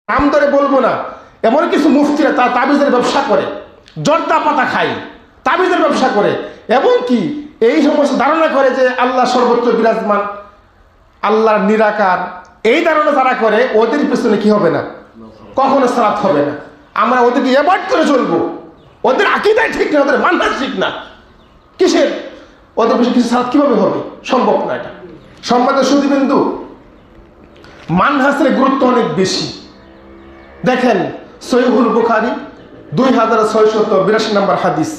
নাম ধরে বলবো না, এমন কিছু মুফতিরা তারা তাবিজের ব্যবসা করে, জর্দা পাতা খায়, তাবিজের ব্যবসা করে, এবং কি এই সমস্ত ধারণা করে যে আল্লাহ সর্বত্র বিরাজমান, আল্লাহর নিরাকার। এই ধারণা যারা করে ওদের পেছনে কি হবে না, কখনো সালাত হবে না। আমরা ওদেরকে অ্যাভয়েড করে চলবো। ওদের আকীদাই ঠিক না, ওদের মানহাজ ঠিক না। কিসের? ওদের পেছনে কিছু সালাত কিভাবে হবে? সম্ভব না এটা। সম্মানিত সুধীবৃন্দু, মানহাজের গুরুত্ব অনেক বেশি। দেখেন সহিহুল বুখারী 2682 নম্বর হাদিস,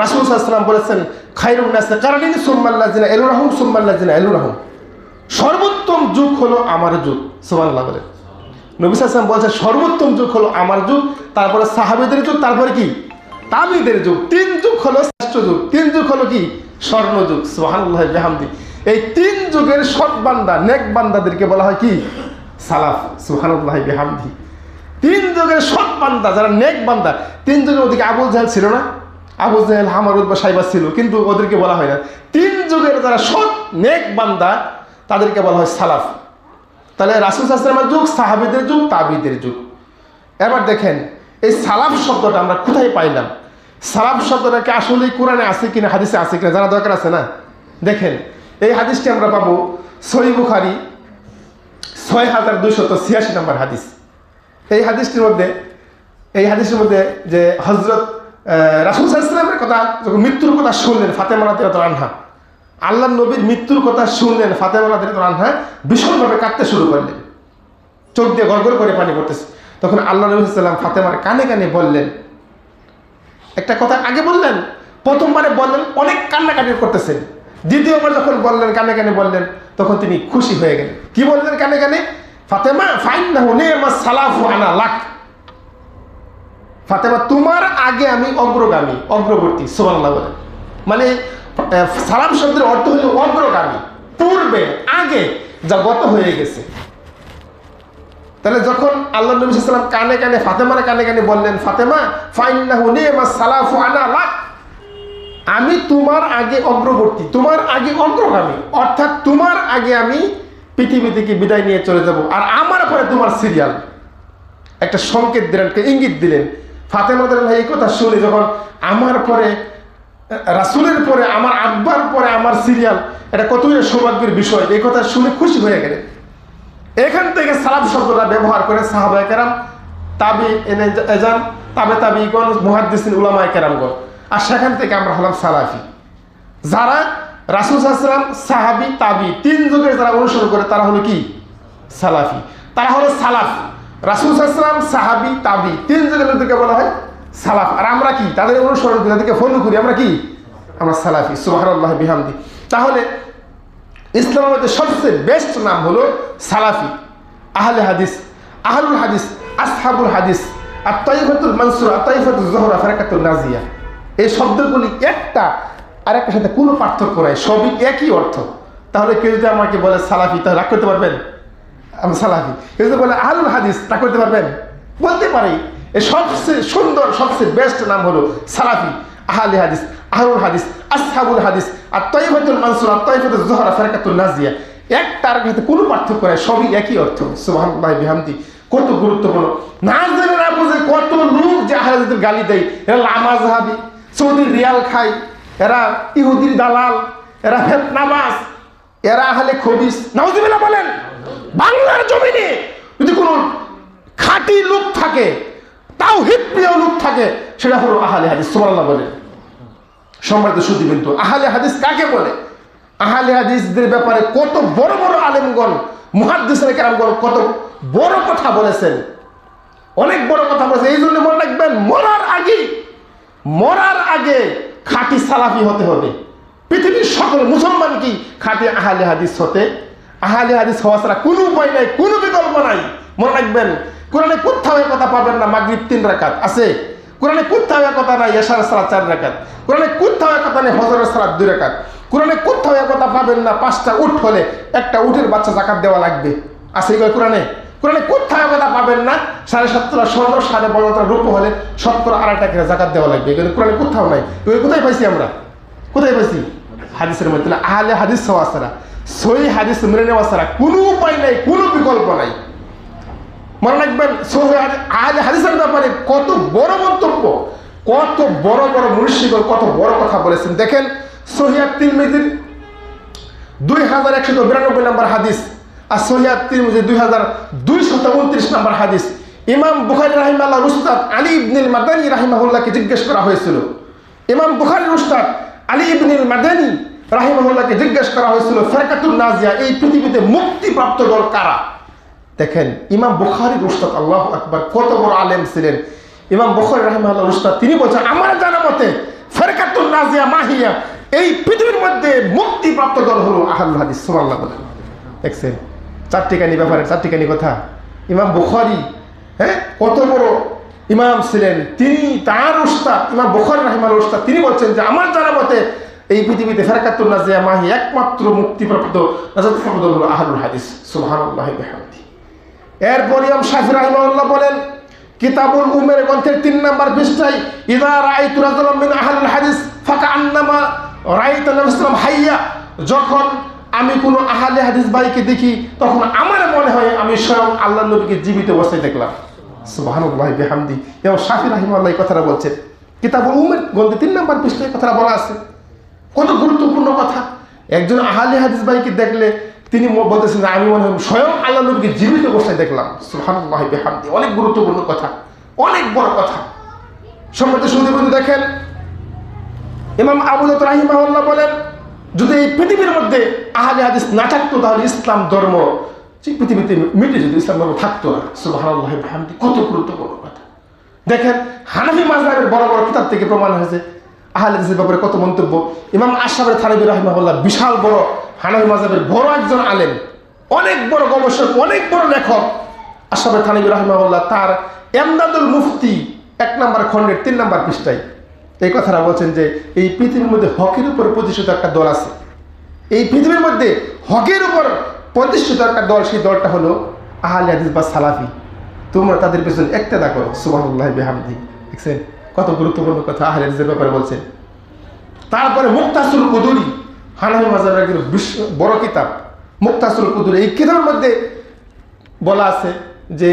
রাসূল সাল্লাল্লাহু আলাইহি ওয়াসাল্লাম বলেছেন, খায়রুন নাসি কারনিন সুম্মাল্লাযিনা ইয়ালুনাহুম সুম্মাল্লাযিনা ইয়ালুনাহুম, সর্বোত্তম যুগ হলো আমার যুগ। সুবহানাল্লাহ বলেন। নবী সাল্লাল্লাহু আলাইহি ওয়াসাল্লাম বলেছেন সর্বোত্তম যুগ হলো আমার যুগ, তারপরে সাহাবীদের যুগ, তারপরে কি তাবিদের যুগ। 3 যুগ হলো শ্রেষ্ঠ যুগ, 3 যুগ হলো কি স্বর্ণ যুগ। সুবহানাল্লাহি ওয়া বিহামদি। এই 3 যুগের সৎ বান্দা, নেক বান্দাদেরকে বলা হয় কি সালাফ। সুবহানাল্লাহি বিহামদি। 3 যুগের সৎ বান্দা যারা নেক বান্দা, 3 যুগের ওদিকে আবু জাহেল ছিল না, আবু জাহেল হামার উতবা সাইবা ছিল, কিন্তু ওদেরকে বলা হয় না। 3 যুগের যারা সৎ নেক বান্দা তাদেরকে বলা হয় সালাফ। তাহলে রাসূল সাল্লাল্লাহু আলাইহি ওয়াসাল্লামের যুগ, সাহাবীদের যুগ, তাবিদের যুগ। এবার দেখেন এই সালাফ শব্দটা আমরা কোথায় পাইলাম? সালাফ শব্দটাকে আসলে কোরআনে আছে কিনা, হাদিসে আছে কিনা জানা দরকার আছে না। দেখেন এই হাদিসটি আমরা পাবো সহিহ বুখারী 6286 নম্বর হাদিস। এই হাদিসটির মধ্যে যে হযরত রাসূল সাল্লাল্লাহু আলাইহি ওয়াসাল্লামের কথা, যখন মৃত্যুর কথা শুনলেন ফাতেমা রাদিয়াল্লাহু আনহা, আল্লাহর নবীর মৃত্যুর কথা শুনলেন, ফাতেমা রাদিয়াল্লাহু আনহা ভীষণভাবে কাঁদতে শুরু করলেন, চোখ দিয়ে গড়গড় করে পানি পড়তেছে। তখন আল্লাহ নবী সাল্লাল্লাহু আলাইহি ওয়াসাল্লাম ফাতেমার কানে কানে বললেন, একটা কথা আগে বললেন, প্রথমবারে বললেন অনেক কান্নাকাটি করতেছেন, দ্বিতীয়বার যখন বললেন কানে কানে বললেন, তখন তিনি খুশি হয়ে গেলেন। কি বললেন কানে কানে? ফাতেমা ফাইন্নাহু নি'মাস সালাফু আনা লাক, ফাতেমা তোমার আগে আমি অগ্রগামী, অগ্রবর্তী। সুবহানাল্লাহ বলেন। মানে সালাম শব্দের অর্থ হলো অগ্রগামী, পূর্বে, আগে, যা গত হয়ে গেছে। তাহলে যখন আল্লাহ নবী সাল্লাল্লাহু আলাইহি ওয়াসাল্লাম কানে কানে ফাতেমার কানে কানে বললেন, ফাতেমা ফাইন্নাহু নি'মাস সালাফু আনা লাক, আমি তোমার আগে অগ্রবর্তী, তোমার আগে অগ্রগামী, অর্থাৎ তোমার আগে আমি পৃথিবী থেকে বিদায় নিয়ে চলে যাব, আর আমার পরে তোমার সিরিয়াল। একটা সংকেত দিলেন, একটা ইঙ্গিত দিলেন। ফাতেমা রাদিয়াল্লাহু আনহা এই কথা শুনে যখন আমার পরে, রাসূলের পরে, আমার আব্বার পরে আমার সিরিয়াল, এটা কতই সৌভাগ্যের বিষয়, এই কথা শুনে খুশি হয়ে গেলেন। এখান থেকে সালাফ শব্দটা ব্যবহার করে সাহাবায়ে কেরাম, তাবিঈন, তাবিঈগণ, মুহাদ্দিসিন, উলামায়ে কেরামগণ, আর সেখান থেকে আমরা হলাম সালাফি। যারা রাসূল সাল্লাল্লাহু আলাইহি ওয়াসাল্লাম, সাহাবী, তাবি 3 যুগের যারা অনুসরণ করে তারা হলো কি সালাফি, তারা হলো সালাফ। রাসূল সাল্লাল্লাহু আলাইহি ওয়াসাল্লাম, সাহাবী, তাবি 3 যুগের লোকদেরকে বলা হয় সালাফ। আর আমরা কি তাদের অনুসরণ করি, তাদেরকে ফলো করি, আমরা কি আমরা সালাফি। সুবহানাল্লাহি বিহামদি। তাহলে ইসলামের মধ্যে সবচেয়ে বেস্ট নাম হলো সালাফি, আহলে হাদিস, আহলুল হাদিস, আসহাবুল হাদিস, আত-তাইফাতুল মানসুরা, আত-তাইফাতুজ জোহরা, ফারকাতুন নাজিয়া। এই শব্দগুলি একটা আর একটার সাথে কোনো পার্থক্য নাই, সবই একই অর্থ। তাহলে কেউ যদি আমাকে বলে সালাফি, তাহলে রাগ করতে পারবেন? আমি সালাফি। কেউ যদি বলে আহলুল হাদিস, রাগ করতে পারবেন? বলতে পারি। এই সবচেয়ে সুন্দর, সবচেয়ে বেস্ট নাম হলো সালাফি, আহলে হাদিস, আহলুল হাদিস, আসহাবুল হাদিস, আত-তাইফাতুল মানসুরা, আত-তাইফাতুজ জোহরা, ফারকাতুন নাজিয়া। একটার সাথে কোনো পার্থক্য নাই, সবই একই অর্থ। সুবহানাল্লাহি বিহামদি। কত গুরুত্বপূর্ণ। না জেনে না বুঝে কত লোক যে আহলে হাদিসের গালি দেয়, এরা লামাযহাবী, সৌদির রিয়াল খায়, এরা ইহুদির দালাল, এরা ফিতনাবাজ, এরা আহলে খবিস। নাউজুবিল্লাহ বলেন। বাংলার জমিনে যদি কোনো খাঁটি লোক থাকে, তাওহীদ প্রিয় লোক থাকে, সেটা হলো আহলে হাদিস। সুবহানাল্লাহ বলেন। সম্মানিত সুধীবৃন্দ, আহলে হাদিস কাকে বলে? আহলে হাদিসদের ব্যাপারে কত বড় বড় আলেমগণ, মুহাদ্দিসিনে কেরামগণ কত বড় কথা বলেছেন, অনেক বড় কথা বলেছেন। এই জন্য মনে রাখবেন, মরার আগে খাঁটি সালাফি হতে হবে। পৃথিবীর সকল মুসলমান কি খাঁটি আহলে হাদিস হতে, আহলে হাদিস হওয়া ছাড়া কোনো উপায় নাই, কোনো বিকল্প নাই। মনে রাখবেন, কোরআনে কোথাও কথা পাবেন না মাগরিব 3 রাকাত আছে, কোরআনে কোথাও কথা নাই এশার সালাত 4 রাকাত, কোরআনে কোথাও কথা নেই ফজরের সালাত 2 রাকাত, কোরআনে কোথাও কথা পাবেন না 5টা উট হলে একটা উটের বাচ্চা যাকাত দেওয়া লাগবে, আছে এই কোরআনে? কোরআনে কোথাও কথা পাবেন না 7.5 স্বর্ণ 12.5 রূপ হলে 70 2.5 টাকা যাকাত দেওয়া লাগবে, কিন্তু কোরআনে কোথাও নাই। কোথায় পাইছি আমরা? কোথায় পাইছি? হাদিসের মধ্যে। আহলে হাদিস হওয়া ছাড়া, সহিহ হাদিস মেনে নেওয়া ছাড়া কোনো উপায় নাই, কোনো বিকল্প নাই। মনে রাখবেন সহিহ আহলে হাদিসের ব্যাপারে কত বড় মন্তব্য, কত বড় বড় মুর্শিদগণ কত বড় কথা বলেছেন। দেখেন সহিহ তিরমিজির 2192 নম্বর হাদিস আর সহিহ তিরমিজি 2229 নম্বর হাদিস। ইমাম বুখারী রাহিমাহুল্লাহ উস্তাদ আলী ইবনুল মাদানী রাহিমাহুল্লাহকে জিজ্ঞেস করা হয়েছিল, ইমাম বুখারীর উস্তাদ আলী ইবনুল মাদানী রাহিমাহুল্লাহকে জিজ্ঞেস করা হয়েছিল ফিরকাতুন নাজিয়া, এই পৃথিবীতে মুক্তিপ্রাপ্ত দল কারা? দেখেন ইমাম বুখারীর উস্তাদ, আল্লাহু আকবার, কত বড় আলেম ছিলেন ইমাম বুখারী রাহিমাহুল্লাহ উস্তাদ। তিনি বলছেন আমার জানা মতে ফিরকাতুন নাজিয়া মাহিয়া, এই পৃথিবীর মধ্যে মুক্তিপ্রাপ্ত দল হলো আহলুল হাদিস। সুবহানাল্লাহ বলেন। দেখছেন চারটিখানি ব্যাপারে, চারটিখানি কথা। ইমাম বুখারী কত বড় ইমাম ছিলেন, তিনি তার উস্তাদ ইমাম বুখারী রাহিমাহুল্লাহ উস্তাদ, তিনি বলছেন যে আমার জানা মতে এই পৃথিবীতে ফিরকাতুন নাজিয়া মাহি একমাত্র মুক্তিপ্রাপ্ত নাজাতপ্রাপ্ত দল হলো আহলুল হাদিস। সুবহানাল্লাহি ওয়া বিহামদিহি। এরপর ইমাম শাফিঈ রাহিমাহুল্লাহ বলেন কিতাবুল উমের গ্রন্থের 3 নম্বর পৃষ্ঠায় ইযা রাআইতু রাজুলাম মিন আহলিল হাদিস ফাকান্নামা রাআইতু নবী সাল্লাল্লাহু হাইয়া, যখন আমি কোনো আহলে হাদিস ভাইকে দেখি তখন আমার মনে হয় আমি স্বয়ং আল্লাহর নবীকে জীবিত অবস্থায় দেখলাম। সুবহানাল্লাহি বিহামদিহি। ইমাম শাফিঈ রাহিমাহুল্লাহ এই কথাটা বলছেন কিতাবুল উমের গ্রন্থের 3 নম্বর পৃষ্ঠায় কথাটা বলা আছে। কত গুরুত্বপূর্ণ কথা। একজন আহলে হাদিস ভাইকে দেখলে তিনি বলতেছেন যে আমি মনে হয় স্বয়ং আল্লাহ নবীকে জীবিত অবস্থায় দেখলাম। সুবহানাল্লাহি বিহামদিহি। অনেক গুরুত্বপূর্ণ কথা, অনেক বড় কথা। সম্মানিত সুধী বন্ধু, দেখেন ইমাম আবু দাউদ রাহিমাহুল্লাহ বলেন যদি এই পৃথিবীর মধ্যে আহলে হাদিস না থাকতো তাহলে ইসলাম ধর্ম পৃথিবীতে মিটে যেত, ইসলাম ধর্ম থাকতো না। সুবহানাল্লাহি বিহামদিহি। কত গুরুত্বপূর্ণ কথা। দেখেন হানাফি মাযহাবের বড় বড় কিতাব থেকে প্রমাণ হয়েছে আহলে হাদিসের ব্যাপারে কত মন্তব্য। ইমাম আশরাফ থানভী রাহিমাহুল্লাহ বিশাল বড় হানাফি মাযহাবের বড় একজন আলেম, অনেক বড় গবেষক, অনেক বড় লেখক। আশরাফ থানভী রাহিমাহুল্লাহ তার ইমদাদুল মুফতি 1 নম্বর খণ্ডের 3 নম্বর পৃষ্ঠায় এই কথাটা বলছেন যে এই পৃথিবীর মধ্যে হকের উপর প্রতিষ্ঠিত একটা দল আছে, এই পৃথিবীর মধ্যে হকের উপর প্রতিষ্ঠিত একটা দল, সেই দলটা হলো আহলে হাদিস বা সালাফি। তোমরা তাদের পেছনে ইক্তেদা করো। সুবহানাল্লাহি বিহামদিহি। দেখছেন কত গুরুত্বপূর্ণ কথা আহলে হাদিসের ব্যাপারে বলছেন। তারপরে মুক্তাসুল কুদুরি, হানাফি মাযহাবের একজন বড় কিতাব মুক্তাসুল কুদুরি। এই কিতাবের মধ্যে বলা আছে যে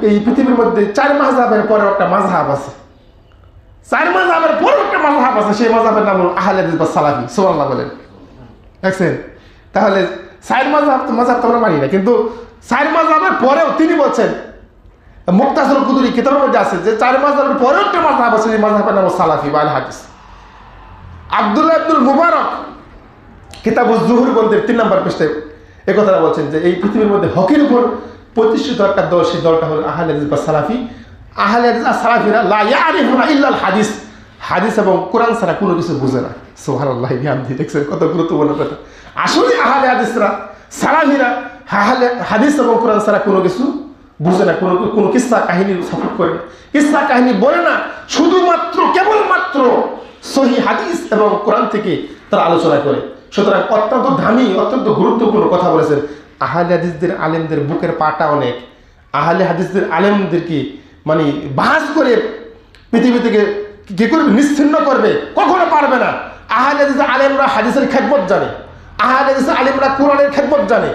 এই পৃথিবীর মধ্যে 4 মাযহাবের পরে একটা মাযহাব আছে, 4 মাযহাবের পরে একটা মাযহাব আছে, সেই মাযহাবের নাম হলো আহলে হাদিস বা সালাফি। সুবহানাল্লাহ বলেন। দেখছেন তাহলে 4 মাযহাব তো মাযহাব তো আমরা মানি না, কিন্তু 4 মাযহাবের পরেও তিনি বলছেন মুক্তাসুল কুদুরি কিতাবের মধ্যে আছে যে 4 মাযহাবের পরেও একটা মাযহাব আছে, এই মাযহাবের নাম সালাফি বা আহলে হাদিস। আব্দুল্লাহ ইবনুল মুবারক কিতাবুজ যুহুর গ্রন্থের 3 নম্বর পৃষ্ঠায় এই কথাটা বলছেন যে এই পৃথিবীর মধ্যে হকের উপর প্রতিষ্ঠিত একটা দল, সেই দলটা হলো আহলে হাদিস বা সালাফি। আহলে হাদিস আর সালাফিরা লা ইয়ারিফুনা ইল্লাল হাদিস, হাদিস এবং কোরআন ছাড়া কোনো কিছু বুঝে না। সুবহানাল্লাহি বিহামদিহি। দেখছেন কত গুরুত্বপূর্ণ কথা। আসলে আহলে হাদিসরা সালাফিরা আহলে হাদিস এবং কোরআন ছাড়া কোনো কিছু বুঝে না, কোনো কিসসা কাহিনী সাপোর্ট করে না, কিসসা কাহিনী বলে না, শুধুমাত্র কেবলমাত্র সহিহ হাদিস এবং কোরআন থেকে তারা আলোচনা করে। সুতরাং অত্যন্ত দামি, অত্যন্ত গুরুত্বপূর্ণ কথা বলেছেন। আহলে হাদিসদের আলেমদের বুকের পাটা অনেক। আহলে হাদিসদের আলেমদেরকে মানে বাহাস করে পৃথিবী থেকে কি করবে, নিশ্চিহ্ন করবে, কখনো পারবে না। আহলে হাদিসের আলেমরা হাদিসের খেদমত জানে, আহলে হাদিসের আলেমরা কোরআনের খেদমত জানে।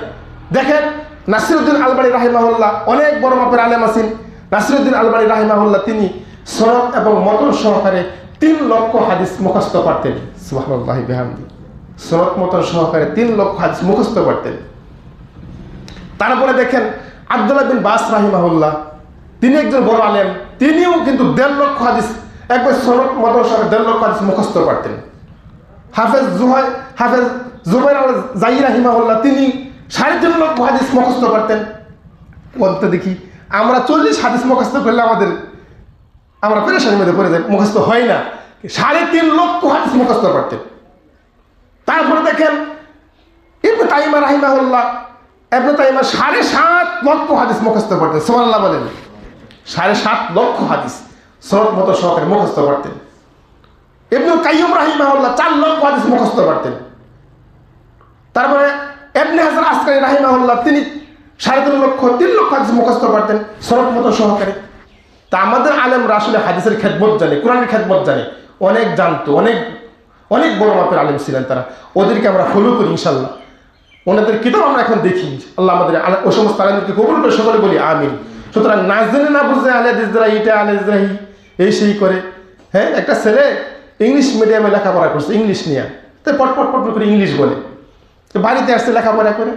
দেখেন নাসিরউদ্দিন আলবানী রাহিমাহুল্লাহ অনেক বড় মাপের আলেম আছেন। নাসিরউদ্দিন আলবানী রাহিমাহুল্লাহ তিনি সনদ এবং মতন সহকারে 3 লক্ষ হাদিস মুখস্থ পারতেন। সুবহানাল্লাহি বিহামদিহি। সনদ মতন সহকারে 3 লক্ষ হাদিস মুখস্থ পারতেন। তারপরে দেখেন আব্দুল্লাহ বিন বাস রাহিমাহুল্লাহ, তিনি একজন বড় আলেম, তিনিও কিন্তু 1.5 লক্ষ হাদিস একবার সনদ মতন সহকারে 1.5 লক্ষ হাদিস মুখস্থ পারতেন। হাফেজ জুবাইর আল জাই রাহিমাহুল্লাহ তিনি 3.5 লক্ষ হাদিস মুখস্থ পারতেন। বলতে দেখি আমরা 40 হাদিস মুখস্থ করলে আমরা পেরেশানির মধ্যে পড়ে যাই, মুখস্থ হয় না। 3.5 লক্ষ হাদিস মুখস্থ পারতেন। তারপরে দেখেন ইবনে তাইমিয়া রাহিমাহুল্লাহ, ইবনে তাইমিয়া 7.5 লক্ষ হাদিস মুখস্থ পারতেন। সুবহানাল্লাহ বলেন। 7.5 লক্ষ হাদিস সনদ মতো সহকারে মুখস্থ পারতেন। ইবনুল কাইয়্যিম রাহিমাহুল্লাহ 4 লক্ষ হাদিস মুখস্থ পারতেন। তারপরে ইবনে হাজার আসকারী রাহিমাহুল্লাহ তিনি 3.5 লক্ষ 3 লক্ষ হাদিস মুখস্থ পারতেন সনদ মতো সহকারে। তা আমাদের আলেমরা আসলে হাদিসের খেদমত জানে, কোরআনের খেদমত জানে, অনেক জানতো, অনেক বড় মাপের আলেম ছিলেন তারা। ওদেরকে আমরা ফলো করি ইনশাল্লাহ। ওনাদের কিতাব আমরা এখন দেখি। আল্লাহ আমাদের ওই সমস্ত আলেমদেরকে কবুল করে সকলে বলি আমিন। সুতরাং না জেনে না বুঝে আহলে হাদিস দ্বারা এটা আহলে হাদিসরা এই সেই করে। হ্যাঁ, একটা ছেলে ইংলিশ মিডিয়ামে লেখাপড়া করছে, ইংলিশ নিয়ে, তো পটপট পটপট করে ইংলিশ বলে, তো বাড়িতে আসছে লেখাপড়া করে,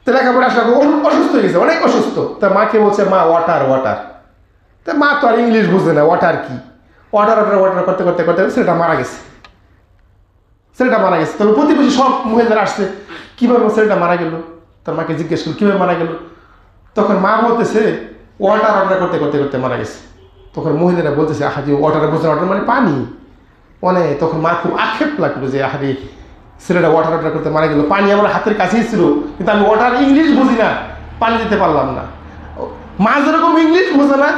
তো লেখাপড়া আসলে অসুস্থ হয়ে গেছে, অনেক অসুস্থ। তা মাকে বলছে, মা ওয়াটার ওয়াটার। তা মা তো আর ইংলিশ বুঝে না, ওয়াটার কি, ওয়াটার ওয়াটার ওয়াটার করতে করতে করতে ছেলেটা মারা গেছে। ছেলেটা মারা গেছে। তবে প্রতিবেশী সব মহিলারা আসছে, কীভাবে ছেলেটা মারা গেল, তার মাকে জিজ্ঞেস করল কীভাবে মারা গেল। তখন মা বলতেছে ওয়াটার অর্ডার করতে করতে করতে মারা গেছে। তখন মহিলারা বলতেছে, আহারি ওয়াটার বুঝলেন, ওয়াটার মানে পানি অনেক। তখন মা খুব আক্ষেপ লাগলো যে আহারি ছেলেটা ওয়াটার অর্ডার করতে মারা গেল, পানি আমার হাতের কাছেই ছিল, কিন্তু আমি ওয়াটার ইংলিশ বুঝি না, পানি দিতে পারলাম না। মা যেরকম ইংলিশ বোঝে না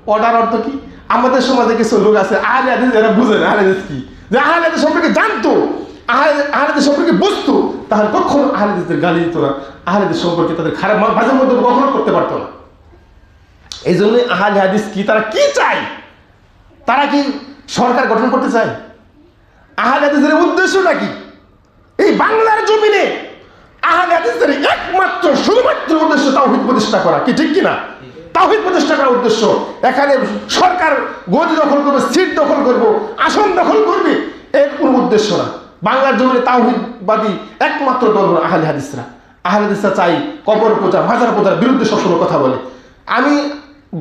ওয়াটার অর্থ কি, আমাদের সমাজে কিছু লোক আছে আহলে হাদিস এরা বুঝে না আহলে হাদিস কি, যে আহলে হাদিস সম্পর্কে জানতো, আহলে হাদিস সম্পর্কে বুঝতো, তাহলে কখনো আহলে হাদিসদের গালি দিত না, আহলে হাদিস সম্পর্কে তাদের খারাপ মাঝে মধ্যে কখনো করতে পারতো না। এই জন্যই আহলে হাদিস কি, তারা কি চায়, তারা কি সরকার গঠন করতে চায়? আহলে হাদিসের উদ্দেশ্যটা কি? এই বাংলার জমিনে আহলে হাদিসের একমাত্র শুধুমাত্র উদ্দেশ্য তাওহীদ প্রতিষ্ঠা করা, কি ঠিক কিনা? তাওহীদ প্রতিষ্ঠা করার উদ্দেশ্য। এখানে সরকার গদি দখল করবে, সিট দখল করবো, আসন দখল করবে, এর কোনো উদ্দেশ্য না। বাংলার জমিনে তাওহীদবাদী একমাত্র দল হলো আহলে হাদিসরা। আহলে হাদিসরা চাই কবর পূজা, মাজার পূজার বিরুদ্ধে সবসময় কথা বলে। আমি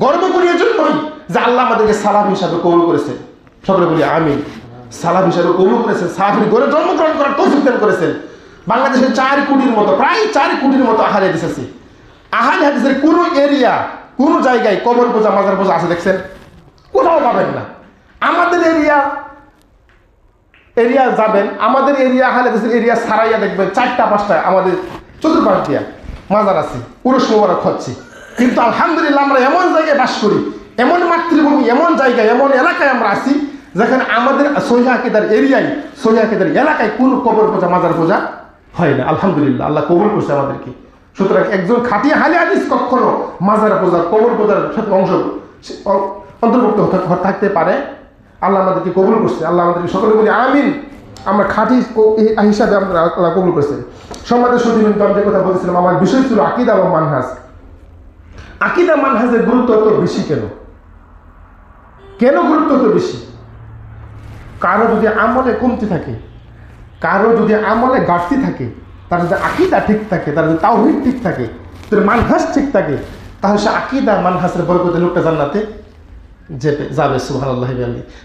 গর্ব করি এজন্যই যে আল্লাহ আমাদেরকে সালাফ হিসাবে কবুল করেছেন, সকলে বলি আমিন। সালাফ হিসাবে কবুল করেছেন, সালাফের ঘরে জন্মগ্রহণ করার তৌফিক দান করেছেন। বাংলাদেশের 4 কোটির মতো, প্রায় 4 কোটির মতো আহলে হাদিস আছে। আহলে হাদিসের কোনো এরিয়া, কোনো জায়গায় কবর পূজা, মাজার পূজা আছে দেখছেন? কোথাও পাবেন না। আমাদের এরিয়া যাবেন, আমাদের এরিয়া আহলে হাদিসের এরিয়া ছাড়াইয়া দেখবেন 4টা 5টা আমাদের চতুর্পাশ দিয়া মাজার আছে, পুরুষ মোবারক হচ্ছে। কিন্তু আলহামদুলিল্লাহ আমরা এমন জায়গায় বাস করি, এমন মাতৃভূমি, এমন জায়গায়, এমন এলাকায় আমরা আছি যেখানে আমাদের সহিহ আকীদার এরিয়ায়, সহিহ আকীদার এলাকায় কোনো কবর পূজা, মাজার পূজা হয় না। আলহামদুলিল্লাহ, আল্লাহ কবুল করছে আমাদেরকে। সুতরাং একজন খাঁটি আহলে হাদিস কখনো মাজার পূজা, কবর পূজার সাথে অন্তর্ভুক্ত থাকতে পারে। আল্লাহ আমাদেরকে কবুল করছে, আল্লাহ আমাদেরকে সকলে বলি আমিন। আমরা খাঁটি হিসাবে আমরা আল্লাহ কবুল করছে। সম্মানিত সুধীবৃন্দ, আমি যে কথা বলছিলাম, আমার বিষয় ছিল আকীদা এবং মানহাজ। আকীদা মানহাজের গুরুত্ব এত বেশি কেন? কেন গুরুত্ব এত বেশি? কারো যদি আমলে কমতি থাকে, কারো যদি আমলে ঘাটতি থাকে, তার যদি আকীদা ঠিক থাকে, তার যদি তাওহীদ ঠিক থাকে, তার মানহাজ ঠিক থাকে, তাহলে সে আকীদা মানহাজের বরকতে লোকটা জান্নাতে যাবে। সুবহানাল্লাহ।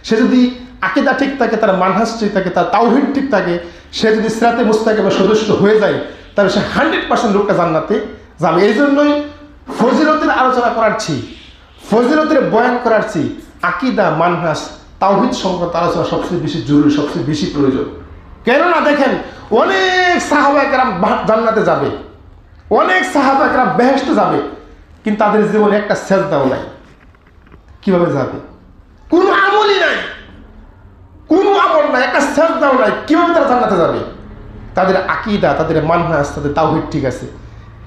সে যদি আকীদা ঠিক থাকে, তার মানহাজ ঠিক থাকে, তার তাওহীদ ঠিক থাকে, সে যদি সিরাতে মুস্তাকিমের সদস্য হয়ে যায়, তাহলে সে 100% লোকটা জান্নাতে যাবে। এই জন্যই ফজিলতের আলোচনা করাচ্ছি, ফজিলতের বয়ান করাচ্ছি, আকীদা, মানহাজ, তাওহীদ সংক্রান্ত আলোচনা সবচেয়ে বেশি জরুরি, সবচেয়ে বেশি প্রয়োজন। কেননা দেখেন, অনেক সাহাবা কেরাম জান্নাতে যাবে, অনেক সাহাবা কেরাম বেহেশতে যাবে, কিন্তু তাদের জীবনে একটা সেজদাও নাই। কিভাবে যাবে? কোনো আমলই নাই, কোনো আমল নাই, একটা সেজদাও নাই, কিভাবে তারা জান্নাতে যাবে? তাদের আকীদা, তাদের মানহাজ, তাদের তাওহীদ ঠিক আছে।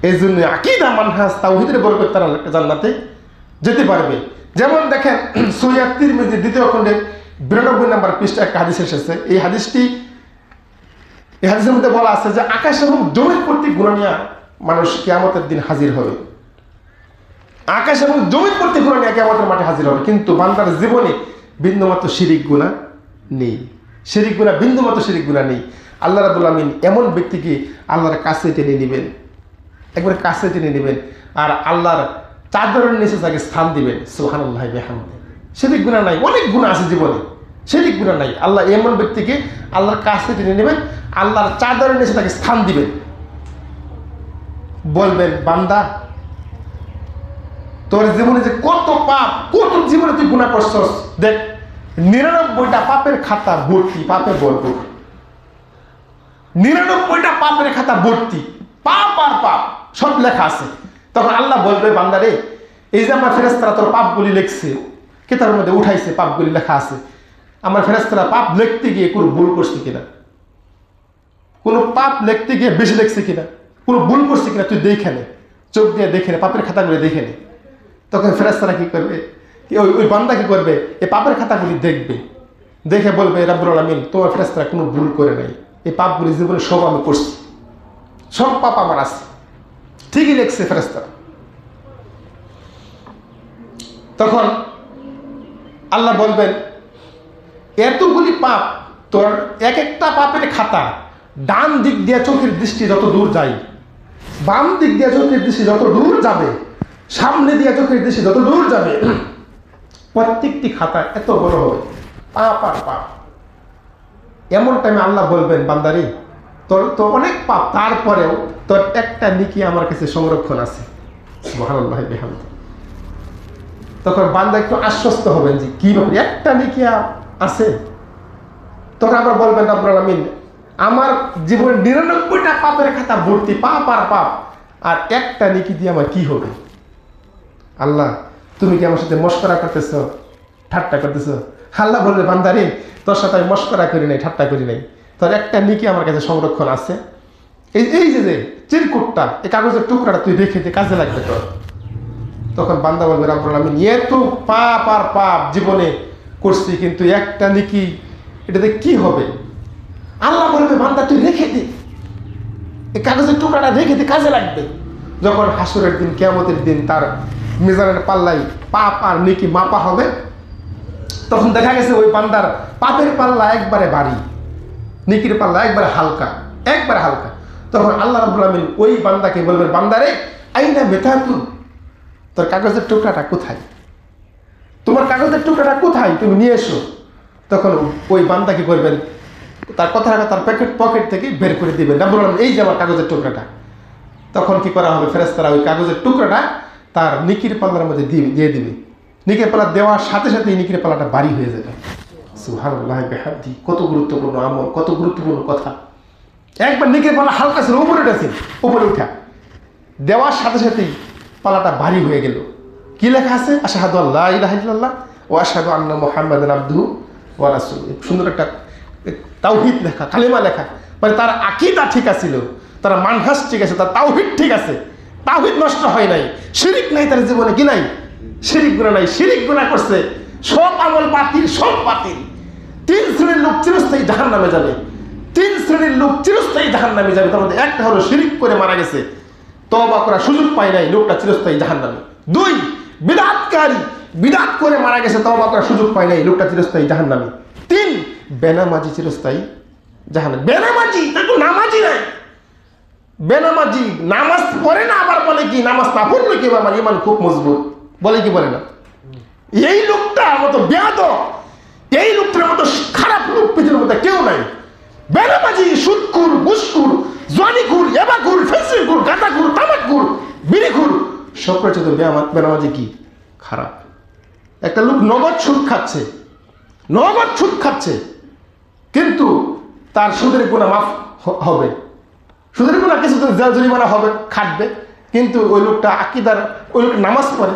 এই জন্য আকীদা, মানহাজ, তাওহীদের বরকতে তারা জান্নাতে যেতে পারবে। যেমন দেখেন, সহিহ তিরমিজি 2য় খণ্ডের 92 নম্বর পৃষ্ঠা একটা হাদিস এসেছে। এই হাদিসের মধ্যে বলা আছে যে আকাশ এবং জমির প্রতি গুনাহ নিয়ে মানুষ কিয়ামতের দিন হাজির হবে। আকাশ এবং জমির প্রতি গুনাহ নিয়ে কিয়ামতের মাঠে হাজির হবে, কিন্তু বান্দার জীবনে বিন্দুমাত্র শিরিক গুনাহ নেই। শিরিক গুনাহ, বিন্দুমাত্র শিরিক গুনাহ নেই। আল্লাহ রাব্বুল আমিন এমন ব্যক্তিকে আল্লাহর কাছে টেনে নেবেন, একবার কাছে টেনে নেবেন, আর আল্লাহর চাদরের নিচে তাকে স্থান দিবেন। সুবহানাল্লাহি ওয়া বিহামদিহি। শিরিক গুনাহ নাই, অনেক গুনাহ আছে জীবনে, শিরিক গুনাহ নাই। আল্লাহ এমন ব্যক্তিকে আল্লাহর কাছে টেনে নেবেন, আল্লাহর চাদরের নিচে তাকে স্থান দিবেন, বলবেন, বান্দা তোর জীবনে যে কত পাপ, কত জীবনে তুই গুনাহ করছস, দেখ 99টা পাপের খাতা ভর্তি, পাপে ভরপুর। 99টা পাপের খাতা ভর্তি, পাপ আর পাপ সব লেখা আছে। তখন আল্লাহ বলবে, বান্দারে, এই যে আমার ফেরেশতারা তোর পাপগুলি লিখছে, কিতাবের মধ্যে উঠাইছে, পাপগুলি লেখা আছে, আমার ফেরেশতারা পাপ লিখতে গিয়ে কোনো ভুল করছে কিনা, কোনো পাপ লিখতে গিয়ে বেশি লিখছে কিনা, কোনো ভুল করছে কিনা তুই দেখে নে, চোখ দিয়ে দেখে নে, পাপের খাতাগুলি দেখে নে। তখন ফেরেশতারা কি করবে, ওই বান্দা কি করবে, এই পাপের খাতাগুলি দেখবে, দেখে বলবে, রাব্বুল আলামিন, তোমার ফেরেশতারা কোনো ভুল করে নাই, এই পাপগুলি জীবনে সব আমি করছি, সব পাপ আমার আছে, ঠিকই লিখছে ফেরেশতারা। তখন আল্লাহ বলবেন, এতগুলি পাপ, তোর এক একটা পাপের খাতা ডান দিক দিয়ে চোখের দৃষ্টি যত দূর যায়, বাম দিক দিয়ে চোখের দৃষ্টি যত দূর যাবে, সামনে দিয়ে চোখের দৃষ্টি যত দূর যাবে, প্রত্যেকটি খাতা এত বড় হবে, পাপ আর পাপ। এমন টাইমে আল্লাহ বলবেন, বান্দারি তোর তো অনেক পাপ, তারপরেও তোর একটা নেকি আমার কাছে সংরক্ষণ আছে। সুবহানাল্লাহ বিহামদিহি। তখন বান্দা একটু আশ্বস্ত হবেন যে কি ব্যাপার, একটা নেকি আছে। তখন আমরা বলবেন, রব্বুল আলামিন আমার জীবনের 99টা পাপের খাতা ভর্তি, পাপ আর পাপ, আর একটা নেকি দিয়ে আমার কি হবে? আল্লাহ তুমি কি আমার সাথে মশকরা করতেছ, ঠাট্টা করতেছ? আল্লাহ বলবে, বান্দারে তোর সাথে আমি মশকরা করি নাই, ঠাট্টা করি নাই, তোর একটা নেকি আমার কাছে সংরক্ষণ আছে। এই যে চিরকুটটা, এই কাগজের টুকরাটা তুই রেখে দে, কাজে লাগবে তোর। তখন বান্দা বলবে, রব্বুল আলামিন এত পাপ আর পাপ জীবনে করছি, কিন্তু একটা নেকি, এটাতে কি হবে? আল্লাহ বলবে, বান্দা তুই রেখে দে, এই কাগজের টুকরাটা রেখে দে, কাজে লাগবে। যখন হাসরের দিন, কিয়ামতের দিন তার মিজানের পাল্লায় পাপ আর নেকি মাপা হবে, তখন দেখা গেছে ওই বান্দার পাপের পাল্লা একবারে ভারী, নেকির পাল্লা একবারে হালকা, একবারে হালকা। তখন আল্লাহ রাব্বুল আলামিন ওই বান্দাকে বলবেন, বান্দারে আইনা মেথাতুন, তোর কাগজের টুকরাটা কোথায়? তোমার কাগজের টুকরাটা কোথায়? তুমি নিয়ে এসো। তখন ওই বান্দাকে বলবেন, তার কথা তার পকেট থেকে বের করে দিবেন, রাব্বুল আলামিন এই যে আমার কাগজের টুকরাটা। তখন কি করা হবে? ফেরেশতারা ওই কাগজের টুকরাটা তার নিকির পাল্লার মধ্যে দিয়ে দিবে। নিকির পাল্লা দেওয়ার সাথে সাথেই নিকির পাল্লাটা ভারী হয়ে যাবে। সুবহানাল্লাহ বিহামদিহি। কত গুরুত্বপূর্ণ আমল, কত গুরুত্বপূর্ণ কথা। একবার নিকির পাল্লা হালকা ছিল, উপরে উঠা, দেওয়ার সাথে সাথেই পাল্লাটা ভারী হয়ে গেল। কি লেখা আছে? আশহাদু আল্লা ইলাহা ইল্লাল্লাহ ওয়া আশহাদু আন্না মুহাম্মাদান আবদুহু ওয়া রাসূলুহু। সুন্দর একটা তাওহীদ লেখা, কালেমা লেখা, মানে তার আকীদা ঠিক আছিল, তার মানহাজ ঠিক আছে, তার তাওহীদ ঠিক আছে, তাওহীদ নষ্ট হয় নাই, শিরিক নাই তার জীবনে, কি নাই? শিরিক গুনাহ নাই, শিরিক গুনাহ করছে, সব আমল বাতিল, সব বাতিল। 3 শ্রেণীর লোক চিরস্থায়ী জাহান্নামে যাবে, 3 শ্রেণীর লোক চিরস্থায়ী জাহান্নামে যাবে। তার মধ্যে একটা হলো শিরিক করে মারা গেছে, তওবা করার সুযোগ পায় নাই, লোকটা চিরস্থায়ী জাহান্নামে। 2 বিদআতকারী, বিদআত করে মারা গেছে, তওবা করার সুযোগ পায় নাই, লোকটা চিরস্থায়ী জাহান্নামে। 3 বেনামাজি, চিরস্থায়ী জাহান্নামে। বেনামাজি, তার তো নামাজি নাই, বেনামাজি নামাজ পড়ে না, আবার বলে কি নামাজ না পড়লে কি আমার ইমান খুব মজবুত, বলে কি বলে না? এই লোকটার মতো বেয়াদব, এই লোকটার মতো খারাপ লোক পৃথিবীর মধ্যে কেউ নাই। বেনামাজি, সুদখোর, ঘুষখোর, জুয়ানিখোর, এবাখোর, ফেন্সিখোর, গাঁজাখোর, তামাকখোর, বিড়িখোর, সবচেয়ে তো বেনামাজি কি খারাপ। একটা লোক নগদ সুদ খাচ্ছে, নগদ সুদ খাচ্ছে, কিন্তু তার সুদের গুনাহ মাফ হবে, সুদের গুনাহ কিছু জরিমানা হবে, খাটবে, কিন্তু ওই লোকটা আকীদার, ওই লোক নামাজ পড়ে,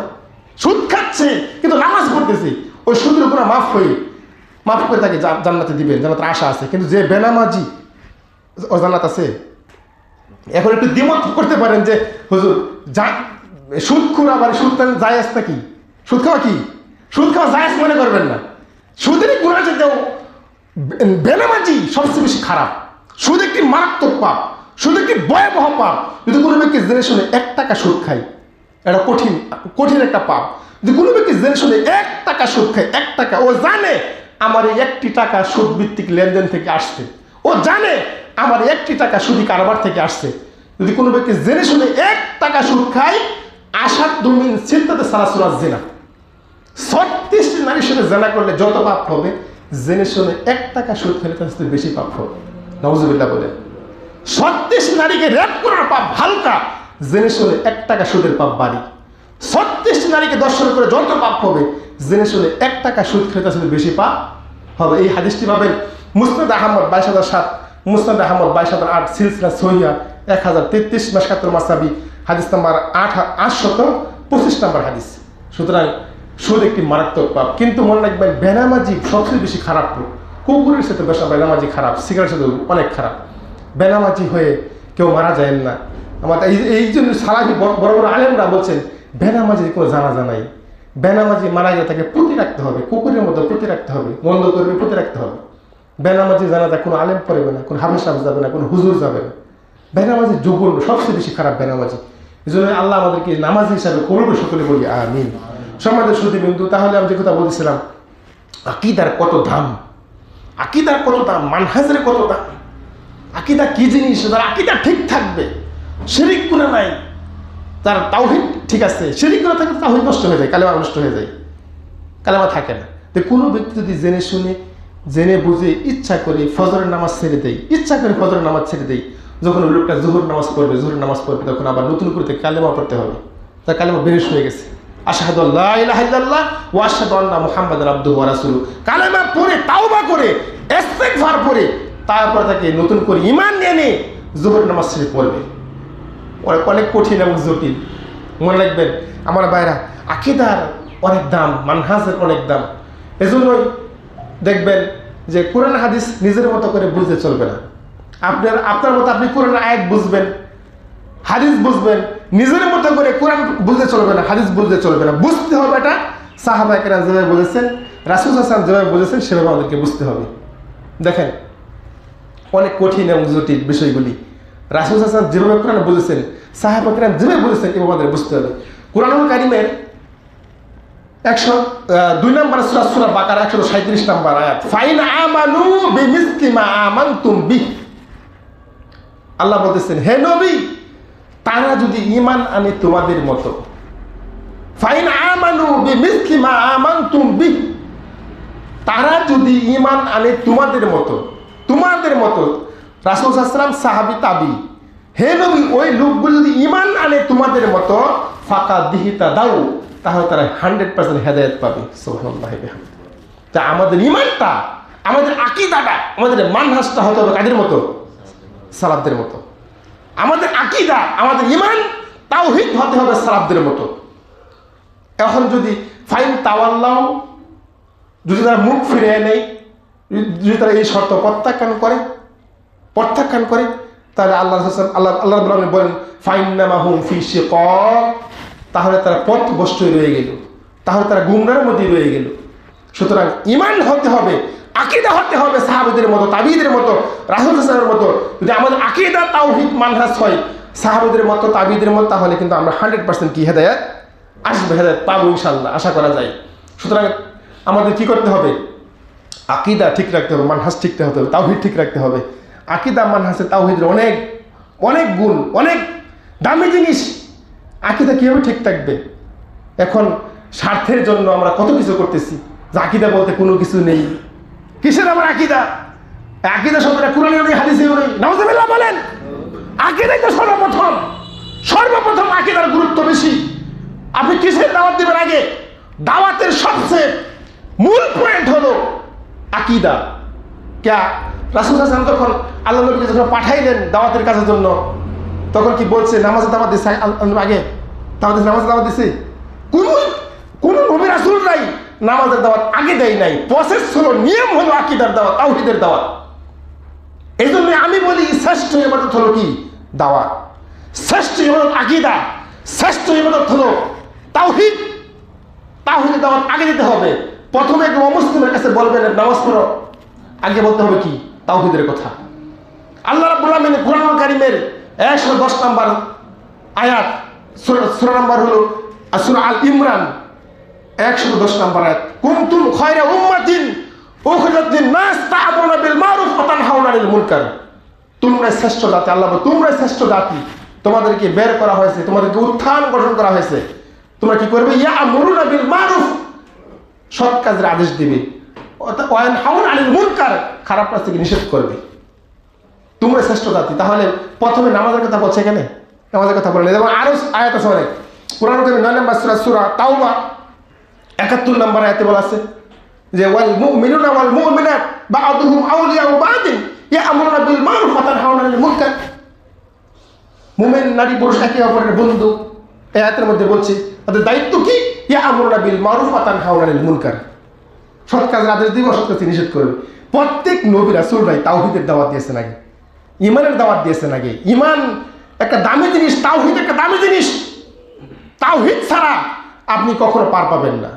সুদ খাচ্ছে কিন্তু নামাজ পড়তেছে, ওই সুদের গুনাহ মাফ করে তাকে জান্নাতে দিবেন, জান্নাতের আশা আছে। কিন্তু যে বেনামাজি, ও জান্নাত আছে? এখন একটু দ্বিমত করতে পারেন যে হুজুর সুদখোর আবার সুদ জায়েজ নাকি? সুদ খাওয়া কি? সুদ খাওয়া জায়েজ মনে করবেন না, সুদের গুনাহ যেতেও বেনামাজি সবচেয়ে বেশি খারাপ। সুদ একটি মারাত্মক পাপ, সুদ একটি ভয়াবহ পাপ। যদি কোনো ব্যক্তি জেনে শুনে 1 টাকা সুদ খায়, এটা কঠিন একটা পাপ। যদি কোনো ব্যক্তি জেনে শুনে 1 টাকা সুদ খায়, 1 টাকা, ও জানে আমার এই 1টি টাকা সুদ ভিত্তিক লেনদেন থেকে আসছে, ও জানে আমার 1টি টাকা সুদি কারবার থেকে আসছে। যদি কোনো ব্যক্তি জেনে শুনে 1 টাকা সুদ খায়, আসাদু মিন সিত্তাতি সালাসুনা জিনা, 36 নারীর সাথে জেনা করলে যত পাপ হবে, জেনে শুনে 1 টাকা সুদ খেলে তার সাথে বেশি পাপ হবে। নাউজুবিল্লাহ বলে। 36 নারীকে রেপ করার পাপ হালকা, জেনে শুনে 1 টাকা সুদের পাপ বাড়ি। 36 নারীকে দর্শন করে যত পাপ হবে, জেনে শুনে 1 টাকা সুদ খেলে তার সাথে বেশি পাপ হবে। এই হাদিসটি পাবেন মুসনাদ আহমদ 22,007, মুসনাদ আহমদ 22,008, সিলসিলা সহিহা 1033, মাশকাতুল মাসাবি হাদিস নাম্বার 825 নম্বর হাদিস। সুতরাং সুদ একটি মারাত্মক পাপ, কিন্তু মনে রাখবেন বেনামাজি সবচেয়ে বেশি খারাপ লোক। কুকুরের সাথে বেশা বেনামাজি খারাপ, সিগারেটের সাথে অনেক খারাপ। বেনামাজি হয়ে কেউ মারা যায় না। আমাদের এই জন্য সালাফি বড় বড় আলেমরা বলছেন বেনামাজির কোনো জানাজা নাই, বেনামাজি মারা গেলে তাকে পুঁতে রাখতে হবে, কুকুরের মতো পুঁতে রাখতে হবে, বন্ধ করবে, পুঁতে রাখতে হবে। বেনামাজি জানাজা কোনো আলেম পড়বে না, কোনো হাফেজ সাহেব যাবে না, কোনো হুজুর যাবে না। বেনামাজি জঘন্য, সবচেয়ে বেশি খারাপ বেনামাজি। এই জন্য আল্লাহ আমাদেরকে নামাজি হিসাবে কবুল করে সকলে বলি আমিন। সম্মানিত সুধীবৃন্দু, তাহলে আমি যে কথা বলছিলাম, আকীদার কত দাম, আকীদার কত দাম, মানহাজের কত দাম। আকীদা কি জিনিস? যার আকীদা ঠিক থাকবে, শিরিক গুনাহ নাই, তার তাওহীদ ঠিক আছে, শিরিক গুনাহ থাকলে তাওহীদ নষ্ট হয়ে যায়, কালেমা নষ্ট হয়ে যায়, কালেমা থাকে না। তো কোনো ব্যক্তি যদি জেনে শুনে, জেনে বুঝে, ইচ্ছা করে ফজরের নামাজ ছেড়ে দেয়, ইচ্ছা করে ফজরের নামাজ ছেড়ে দেয়, যখন ওই লোকটা জোহর নামাজ পড়বে তখন আবার নতুন করে কালেমা পড়তে হবে, তার কালেমা বেরিশ হয়ে গেছে। আশহাদু আল্লা ইলাহা ইল্লাল্লাহ ওয়া আশহাদু আন্না মুহাম্মাদান আবদুহু ওয়া রাসূলুহু, কালেমা পড়ে, তাওবা করে, ইস্তিগফার পড়ে, তারপর তাকে নতুন করে ঈমান এনে জোহর নামাজ ছেড়ে পড়বে। অনেক কঠিন এবং জটিল। মনে রাখবেন আমার ভাইরা, আকীদার অনেক দাম, মানহাজের অনেক দাম। এজন্যই দেখবেন যে কোরআন হাদিস নিজের মতো করে বুঝতে চলবে না। আপনার মতো আপনি কোরআন আয়াত বুঝবেন, হাদিস বুঝবেন, নিজের মতো করে কোরআন বুঝতে চলবে না, হাদিস বুঝতে চলবে না। বুঝতে হবে এটা সাহাবায়ে কেরাম যেভাবে বলেছেন, রাসূল সাল্লাল্লাহু আলাইহি ওয়াসাল্লাম যেভাবে বলেছেন সেভাবে আমাদেরকে বুঝতে হবে। দেখেন অনেক কঠিন এবং জটিল বিষয়গুলি রাসূল সাল্লাল্লাহু আলাইহি ওয়াসাল্লাম যেভাবে কোরআন বলেছেন, সাহাবায়ে কেরাম যেভাবে বলেছেন এভাবে আমাদের বুঝতে হবে। কুরআনুল কারীমের 102 নম্বর সূরা বাকারা 137 নম্বর আয়াত, ফাইন আমানু বিমিসলি মা আমানতুম বিহ, আল্লাহ বলতেছেন হে নবী, তারা যদি ঈমান আনে তোমাদের মতো, ফাইন আমানু বিমিসলি মা আমানতুম বিহ, তারা যদি ঈমান আনে তোমাদের মতো, রাসূল সাল্লাল্লাহু আলাইহি ওয়াসাল্লাম, সাহাবী, তাবী, হে নবী ওই লোকগুলো যদি ঈমান আনে তোমাদের মতো, ফাকাদিহিতা দাও, তাহলে তারা 100% হেদায়েত পাবে। সুবহানাল্লাহি ওয়া বিহামদিহি। তা আমাদের ঈমানটা, আমাদের আকীদাটা, আমাদের মানহাজটা হতে হবে কাদের মতো? সালাফদের মতো। আমাদের আকীদা, আমাদের ঈমান, তাওহীদ হতে হবে সালাফদের মতো। এখন যদি ফাইন তাওয়াল্লাউ, যদি তারা মুখ ফিরিয়ে নেয়, যদি তারা এই শর্ত প্রত্যাখ্যান করে, তাহলে আল্লাহ রাব্বুল আলামিন বলেন ফাইন্নামা হুম ফি শিকাক, তাহলে তারা পথভ্রষ্ট রয়ে গেল, তাহলে তারা গুমরাহের মধ্যে রয়ে গেল। সুতরাং ঈমান হতে হবে, আকীদা হতে হবে সাহাবাদের মতো, তাবিঈদের মতো, রাসূল সাল্লাল্লাহু আলাইহি ওয়াসাল্লামের মতো। যদি আমাদের আকীদা, তাওহীদ, মানহাজ হয় সাহাবাদের মতো, তাবিঈদের মতো, তাহলে কিন্তু আমরা 100% কি হেদায়েত আসবে, হেদায়েত পাবো ইনশাআল্লাহ, আশা করা যায়। সুতরাং আমাদের কি করতে হবে? আকীদা ঠিক রাখতে হবে, মানহাজ ঠিক রাখতে হবে, তাওহীদ ঠিক রাখতে হবে। আকীদা, মানহাজ, তাওহীদের অনেক অনেক গুণ, অনেক দামি জিনিস। আকীদা কিভাবে ঠিক থাকবে? এখন স্বার্থের জন্য আমরা কত কিছু করতেছি, যে আকীদা বলতে কোনো কিছু নেই। কিসের আমার আকীদা? আকীদা শব্দটা কুরআনেও নেই, হাদিসেও নেই। নাউজুবিল্লাহ বলেন। আকীদাই তো সর্বপ্রথম আকীদার গুরুত্ব বেশি। আপনি কিসের দাওয়াত দিবেন? আগে দাওয়াতের সবচেয়ে মূল পয়েন্ট হলো আকীদা। রাসূল সাল্লাল্লাহু আলাইহি ওয়াসাল্লাম যখন আল্লাহ নবীকে যখন পাঠাইলেন দাওয়াতের কাজের জন্য, তখন কি বলছে? নামাজের দাওয়াত দিছে আগে, নামাজের দাওয়াত দিছে? কোন নবী রাসূল নাই নামাজের দাওয়াত আগে দেয় নাই। প্রসেস হলো, নিয়ম হলো আকীদার দাওয়াত, তাওহীদের দাওয়াত। এই জন্য আমি বলি শ্রেষ্ঠ ইবাদত হলো কি? দাওয়াত। শ্রেষ্ঠ ইবাদত আকীদা, শ্রেষ্ঠ ইবাদত হলো তাওহীদ। তাওহীদের দাওয়াত আগে দিতে হবে। প্রথমে একজন অমুসলিমের কাছে বলবেন নামাজ পড়ো, আগে বলতে হবে কি? তাওহীদের কথা। আল্লাহ রাব্বুল আলামিন কুরআনুল কারীমের 110 নম্বর আয়াত, সূরা নাম্বার হলো সূরা আল ইমরান 110 নম্বর আয়াত, কুনতুম খায়রা উম্মাতিন উখরিজাত লিন-নাস তা'মুরুনা বিল মারুফ ওয়া তানহাউনা আনিল মুনকার। তোমরা শ্রেষ্ঠ জাতি, আল্লাহ বলে তোমরা শ্রেষ্ঠ জাতি, তোমাদেরকে বের করা হয়েছে, তোমাদেরকে উত্থান গঠন করা হয়েছে। তোমরা কি করবে? ইয়া'মুরুনা বিল মারুফ, সৎ কাজের আদেশ দিবে, ওয়া তানহাউনা আনিল মুনকার, খারাপ কাজ থেকে নিষেধ করবে। তোমরা শ্রেষ্ঠ জাতি। তাহলে প্রথমে নামাজের কথা বলছে, এখানে নামাজের কথা বলে, এবং আরো আয়াত আছে অনেক। কুরআন কারীম 9 নম্বর সূরা তাওবা 71 নম্বর আয়াতে বলা আছে যে ওয়াল মুমিনুনা ওয়াল মুমিনাত বা'দুহুম আউলিয়াউ বা'দিন ইয়া'মুরুনা বিল মারুফ ওয়া তানহাউনা আনিল মুনকার। মুমিন নারী পুরুষ একে অপরের বন্ধু। এই আয়াতের মধ্যে বলছে তাদের দায়িত্ব কি? ইয়া'মুরুনা বিল মারুফ ওয়া তানহাউনা আনিল মুনকার, সৎ কাজের আদেশ দিবে, অসৎ কাজ নিষেধ করবে। প্রত্যেক নবী রাসূলরাই তাওহীদের দাওয়াত দিয়েছেন আগে, ঈমানের দাওয়াত দিয়েছেন আগে। ঈমান একটা দামি জিনিস, তাওহীদ একটা দামি জিনিস। তাওহীদ ছাড়া আপনি কখনো পার পাবেন না।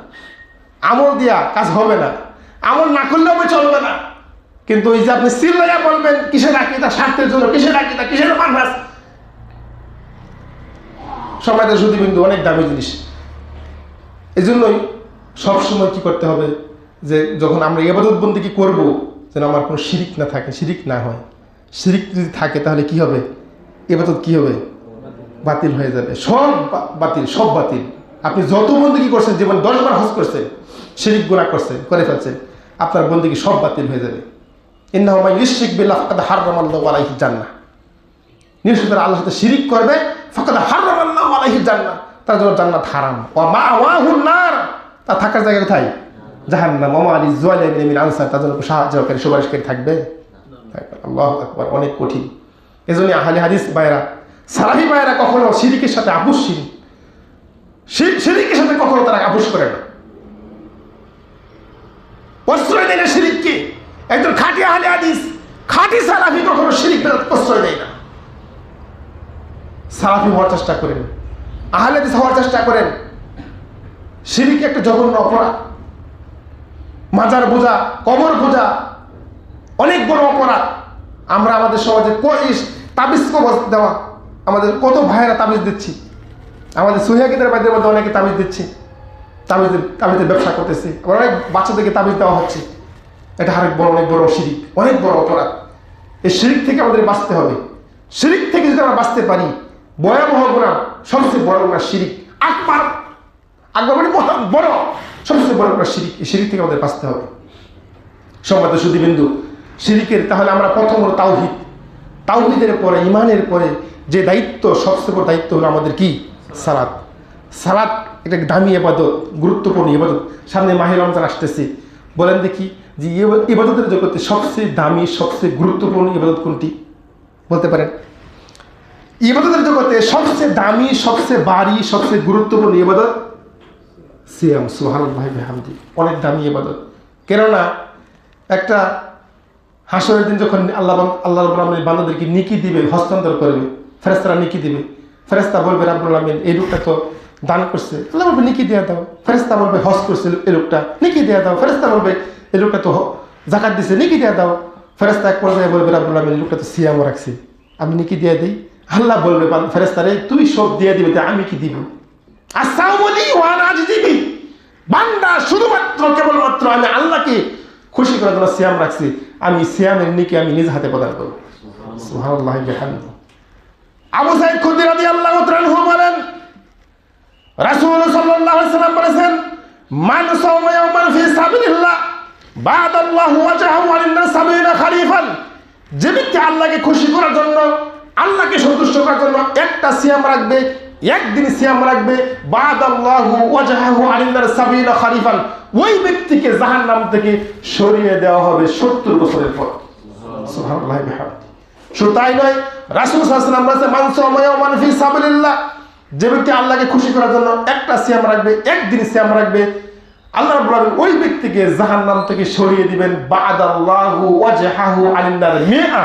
আমল দিয়া কাজ হবে না, আমল না করলেও চলবে না। কিন্তু ওই যে আপনি চিল্লাইয়া বলবেন কিসের আকীদা, স্বার্থের জন্য, কিসের আকীদা, কিসের মানহাজ। সমাজের সুধীবৃন্দু অনেক দামি জিনিস। এই জন্যই সবসময় কি করতে হবে, যে যখন আমরা ইবাদত বন্দেগী করব যেন আমার কোনো শিরিক না থাকে, শিরিক না হয়। শিরিক যদি থাকে তাহলে কি হবে, ইবাদত কি হবে, বাতিল হয়ে যাবে, সব বাতিল, সব বাতিল। আপনি যত বন্দেগী করছেন, জীবন 10 বার হজ করছেন, শিরিক গুনাহ করছেন, করে ফেলছেন, আপনার বন্দেগী সব বাতিল হয়ে যাবে। ইন্নাহু মান ইউশরিক বিল্লাহি ফাকাদ হারামাল্লাহু আলাইহি জান্নাহ। নিশ্চিত আল্লাহর সাথে শিরিক করবে, ফাকাদ হারামাল্লাহু আলাইহি জান্নাহ, তার জন্য জান্নাত হারাম। ওয়া মাওয়াহুন নার, তার থাকার জায়গা কোথায়, জাহান্নাম। ওয়া মা লিয-যালিমিনা মিন আনসার, তার জন্য সাহায্যকারী, সুপারিশকারী থাকবে। আল্লাহু আকবার, অনেক কঠিন। এজন্য আহলে হাদিস ভাইরা, সালাফি ভাইরা কখনো শিরিকের সাথে আপোষহীন, শিরিকের সাথে কখনো তারা আপোষ করে না, প্রশ্রয় দেয় না শিরিককে। একজন খাঁটি আহলে হাদিস, খাঁটি সালাফি কখনো শিরিক প্রশ্রয় দেয় না। সালাফি হওয়ার চেষ্টা করেন, আহলে হাদিস হওয়ার চেষ্টা করেন। শিরিক একটা জঘন্য অপরাধ, মাজার পূজা, কবর পূজা অনেক বড় অপরাধ। আমরা আমাদের সমাজে তাবিজ কবজ দেওয়া, আমাদের কত ভাইয়েরা তাবিজ দিচ্ছি, আমাদের সহিহাকিদের বাইদের মধ্যে অনেকে তাবিজ দিচ্ছি, তাবিজের ব্যবসা করতেছে, আবার অনেক বাচ্চাদেরকে তাবিজ দেওয়া হচ্ছে। এটা আরেক বড়, অনেক বড় শিরিক, অনেক বড় অপরাধ। এই শিরিক থেকে আমাদের বাঁচতে হবে। শিরিক থেকে যদি আমরা বাঁচতে পারি, ভয়াবহ গুনাহ, সবচেয়ে বড় গুনাহ শিরিক, আকবার মানে বড়, সবচেয়ে বড় গুনাহ শিরিক। এই শিরিক থেকে আমাদের বাঁচতে হবে। সম্মানিত সুধীবৃন্দু, শিরিকের তাহলে আমরা প্রথম হলো তাওহীদ। তাওহীদের পরে, ইমানের পরে যে দায়িত্ব, সবচেয়ে বড় দায়িত্ব হলো আমাদের কি, সালাত। সালাত একটা দামি ইবাদত, গুরুত্বপূর্ণ ইবাদত। সামনে মাহে রমজান আসতেছে, বলেন দেখি যে ইবাদতের জগতে সবচেয়ে দামি, সবচেয়ে গুরুত্বপূর্ণ ইবাদত কোনটি বলতে পারেন? ইবাদতের জগতে সবচেয়ে দামি, সবচেয়ে ভারী, সবচেয়ে গুরুত্বপূর্ণ ইবাদত সিয়াম। সুবহানাল্লাহি ওয়া বিহামদিহি, অনেক দামি ইবাদত। কেননা একটা হাসরের দিন যখন আল্লাহ রাব্বুল আলামিন বান্দাদেরকে নেকি দিবে, হস্তান্তর করবে, ফেরেশতারা নেকি দিবে। ফেরেশতা বলবে রাব্বুল আলামিন এই লোকটা তো দান করছে, আল্লাহ বলবে নেকি দিয়ে দাও। ফেরেশতা বলবে হজ করছে এই লোকটা, নেকি দিয়ে দাও। ফেরেশতা বলবে এই লোকটা তো যাকাত দিছে, নেকি দিয়ে দাও। ফেরেশতা এক পর্যায়ে বলবে রাব্বুল আলামিন এই লোকটা তো সিয়ামও রাখছে, আমি নেকি দিয়ে দিই। আল্লাহ বলবে ফেরেশতারে তুই সব দিয়ে দিবি, আমি কি দিব? আসাউলি ওয়া আনা আজদিবি, বান্দা শুধুমাত্র কেবলমাত্র আমি আল্লাহকে খুশি করার জন্য সিয়াম রাখছি, আমি সিয়ামের নেকি আমি নিজ হাতে প্রদান করব। সুবহানাল্লাহি ওয়া বিহামদিহি। আবু সাঈদ খুদরি রাদিয়াল্লাহু তাআলা আনহু বলেন, রাসূল সাল্লাল্লাহু আলাইহি ওয়াসাল্লাম বলেছেন, মান সাওমা ইয়াওমান ফি সাবিলিল্লাহ বা'দাল্লাহু ওয়াজহাহু আলিন-নাস 70 খরিফান, যে ব্যক্তি আল্লাহকে খুশি করার জন্য, আল্লাহকে সন্তুষ্ট করার জন্য একটা সিয়াম রাখবে, একদিন সিয়াম রাখবে, বা'দাল্লাহু ওয়াজহাহু আলিন-নাস 70 খরিফান, ওই ব্যক্তিকে জাহান্নাম থেকে সরিয়ে দেওয়া হবে 70 বছরের পর। সুবহানাল্লাহি ওয়া বিহামদিহি। শুধু তাই নয়, রাসূল সাল্লাল্লাহু আলাইহি ওয়াসাল্লাম বলেছেন, মান সাওমা ইয়াওমান ফি সাবিলিল্লাহ, যে ব্যক্তি আল্লাহকে খুশি করার জন্য একটা সিয়াম রাখবে, একদিন সিয়াম রাখবে, আল্লাহ রাব্বুল আলামিন ওই ব্যক্তিকে জাহান্নাম থেকে সরিয়ে দিবেন, বা'দাল্লাহু ওয়াজহাহু আলিন-নার 100,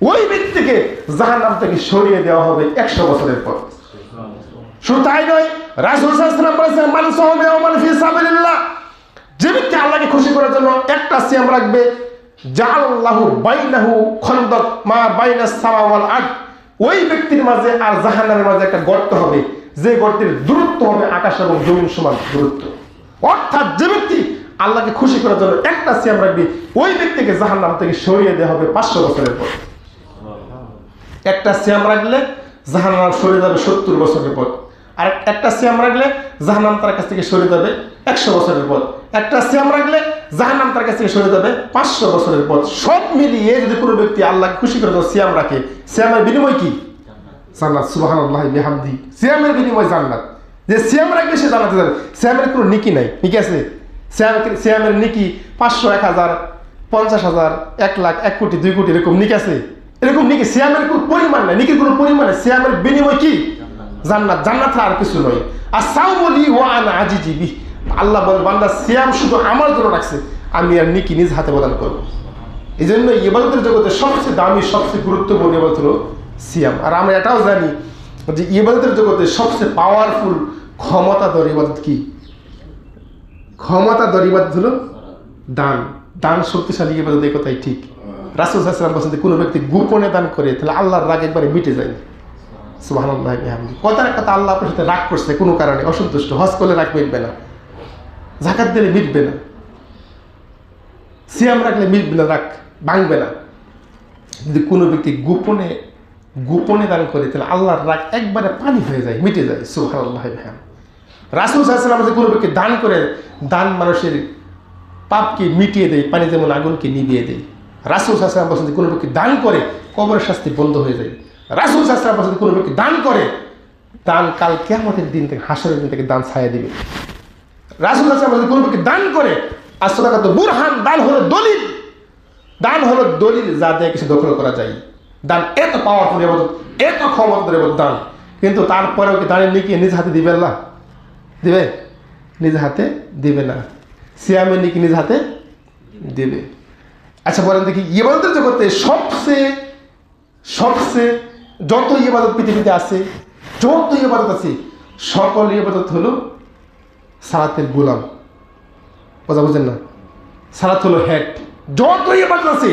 ওই ব্যক্তিকে জাহান্নাম থেকে সরিয়ে দেওয়া হবে 100 বছরের পর। শুধু তাই নয়, রাসূল সাল্লাল্লাহু আলাইহি ওয়াসাল্লাম বলেছেন, মান সাওমা ইয়াওমান ফি সাবিলিল্লাহ, যে ব্যক্তি আল্লাহকে খুশি করার জন্য একটা সিয়াম রাখবে, জাআলাল্লাহু বাইনাহু খন্দক মা বাইনাস সামা ওয়াল আরদ, ওই ব্যক্তির মাঝে আর জাহান্নামের মাঝে একটা গর্ত হবে, যে গর্তের দূরত্ব হবে আকাশ এবং জমিন সমান দূরত্ব। অর্থাৎ যে ব্যক্তি আল্লাহকে খুশি করার জন্য একটা সিয়াম রাখবে, ওই ব্যক্তিকে জাহান্নাম থেকে সরিয়ে দেওয়া হবে 500 বছরের পর। একটা সিয়াম রাখলে জাহান্নাম সরিয়ে যাবে 70 বছরের পর, আর একটা সিয়াম রাখলে জাহান্নাম তার কাছ থেকে সরে যাবে 100 বছরের পর, একটা সিয়াম রাখলে জাহান্নাম তার কাছ থেকে সরে যাবে 500 বছরের পর। সব মিলিয়ে যদি কোনো ব্যক্তি আল্লাহকে খুশি করে সিয়াম রাখে, সিয়ামের বিনিময় কি? জান্নাত। সুবহানাল্লাহি ওয়া বিহামদিহি। সিয়ামের বিনিময় জান্নাত। যে সিয়াম রাখবে সে জান্নাতে যাবে। সিয়ামের কোনো নেকি নাই, নেকি আছে? সিয়ামের নেকি 500, 1000, 50,000, 1 লাখ, 1 কোটি, 2 কোটি এরকম নেকি আছে? এরকম নেকি সিয়ামের কোনো পরিমাণ নাই, নেকির কোনো পরিমাণ নাই। সিয়ামের বিনিময় কি? জান্নাত। জান্নাত আর কিছু নয়। আর সাওমুলি ওয়া আনা আজিজি বিহি, আল্লাহ বলেন বান্দা সিয়াম শুধু আমার জন্য রাখছে, আমি আর নেকি নিজ হাতে প্রদান করব। এই জন্য ইবাদতের জগতে সবচেয়ে দামি, সবচেয়ে গুরুত্বপূর্ণ ইবাদত হলো সিয়াম। আর আমরা এটাও জানি যে ইবাদতের জগতে সবচেয়ে পাওয়ারফুল ক্ষমতাধর ইবাদত কি? ক্ষমতাধর ইবাদত হলো দান। দান শক্তিশালী ইবাদত, এই কথাই ঠিক। রাসূল সাল্লাল্লাহু আলাইহি ওয়াসাল্লাম বলেছেন কোনো ব্যক্তি গোপনে দান করে তাহলে আল্লাহর রাগ একবারে মিটে যায়। সুবহানাল্লাহি ওয়া বিহামদিহি। কথার কথা, আল্লাহ আপনার সাথে রাগ করছে কোনো কারণে, অসন্তুষ্ট, হজ করলে রাগ মিটবে না। জাকাত দিলে মিটবে না, সিয়াম রাখলে মিটবে না, ভাঙবে না। যদি কোনো ব্যক্তি গোপনে গোপনে দান করে তাহলে আল্লাহর রাগ একবারে পানি হয়ে যায়, মিটে যায়। সুবহানাল্লাহ। রাসূল সাল্লাল্লাহু আলাইহি ওয়াসাল্লাম যে কোনো ব্যক্তি দান করে, দান মানুষের পাপকে মিটিয়ে দেয়, পানি যেমন আগুনকে নিভিয়ে দেয়। রাসূল সাল্লাল্লাহু আলাইহি ওয়াসাল্লাম বলেছেন কোনো ব্যক্তি দান করে কবরের শাস্তি বন্ধ হয়ে যায়। রাসূল সাল্লাল্লাহু আলাইহি ওয়াসাল্লাম বলেছেন কোনো ব্যক্তি দান করে, দান কাল কিয়ামতের দিন থেকে, হাসরের দিন থেকে দান ছায়া দিবে। রাসূল সাল্লাল্লাহু আলাইহি ওয়াসাল্লাম কোনো ব্যক্তি দান করে, আসসাদাকাতু বুরহান, দান হলো দলিল, দান হলো দলিল যা দিয়ে কিছু দখল করা যায়। দান এত পাওয়ারফুল ইবাদত, এত ক্ষমতার ইবাদত দান, কিন্তু তারপরেও কি দানের নেকি নিজ হাতে দিবে আল্লাহ? দিবে? নিজ হাতে দিবে না। সিয়ামের নেকি নিজ হাতে দিবে। আচ্ছা বলেন দেখি, ইবাদতের জগতে সবচেয়ে যত ইবাদত পৃথিবীতে আছে, যত ইবাদত আছে, সকল ইবাদত হলো সালাতের গোলাম। কথা বুঝেন না? সালাত হলো হেড। যত ইবাদত আছে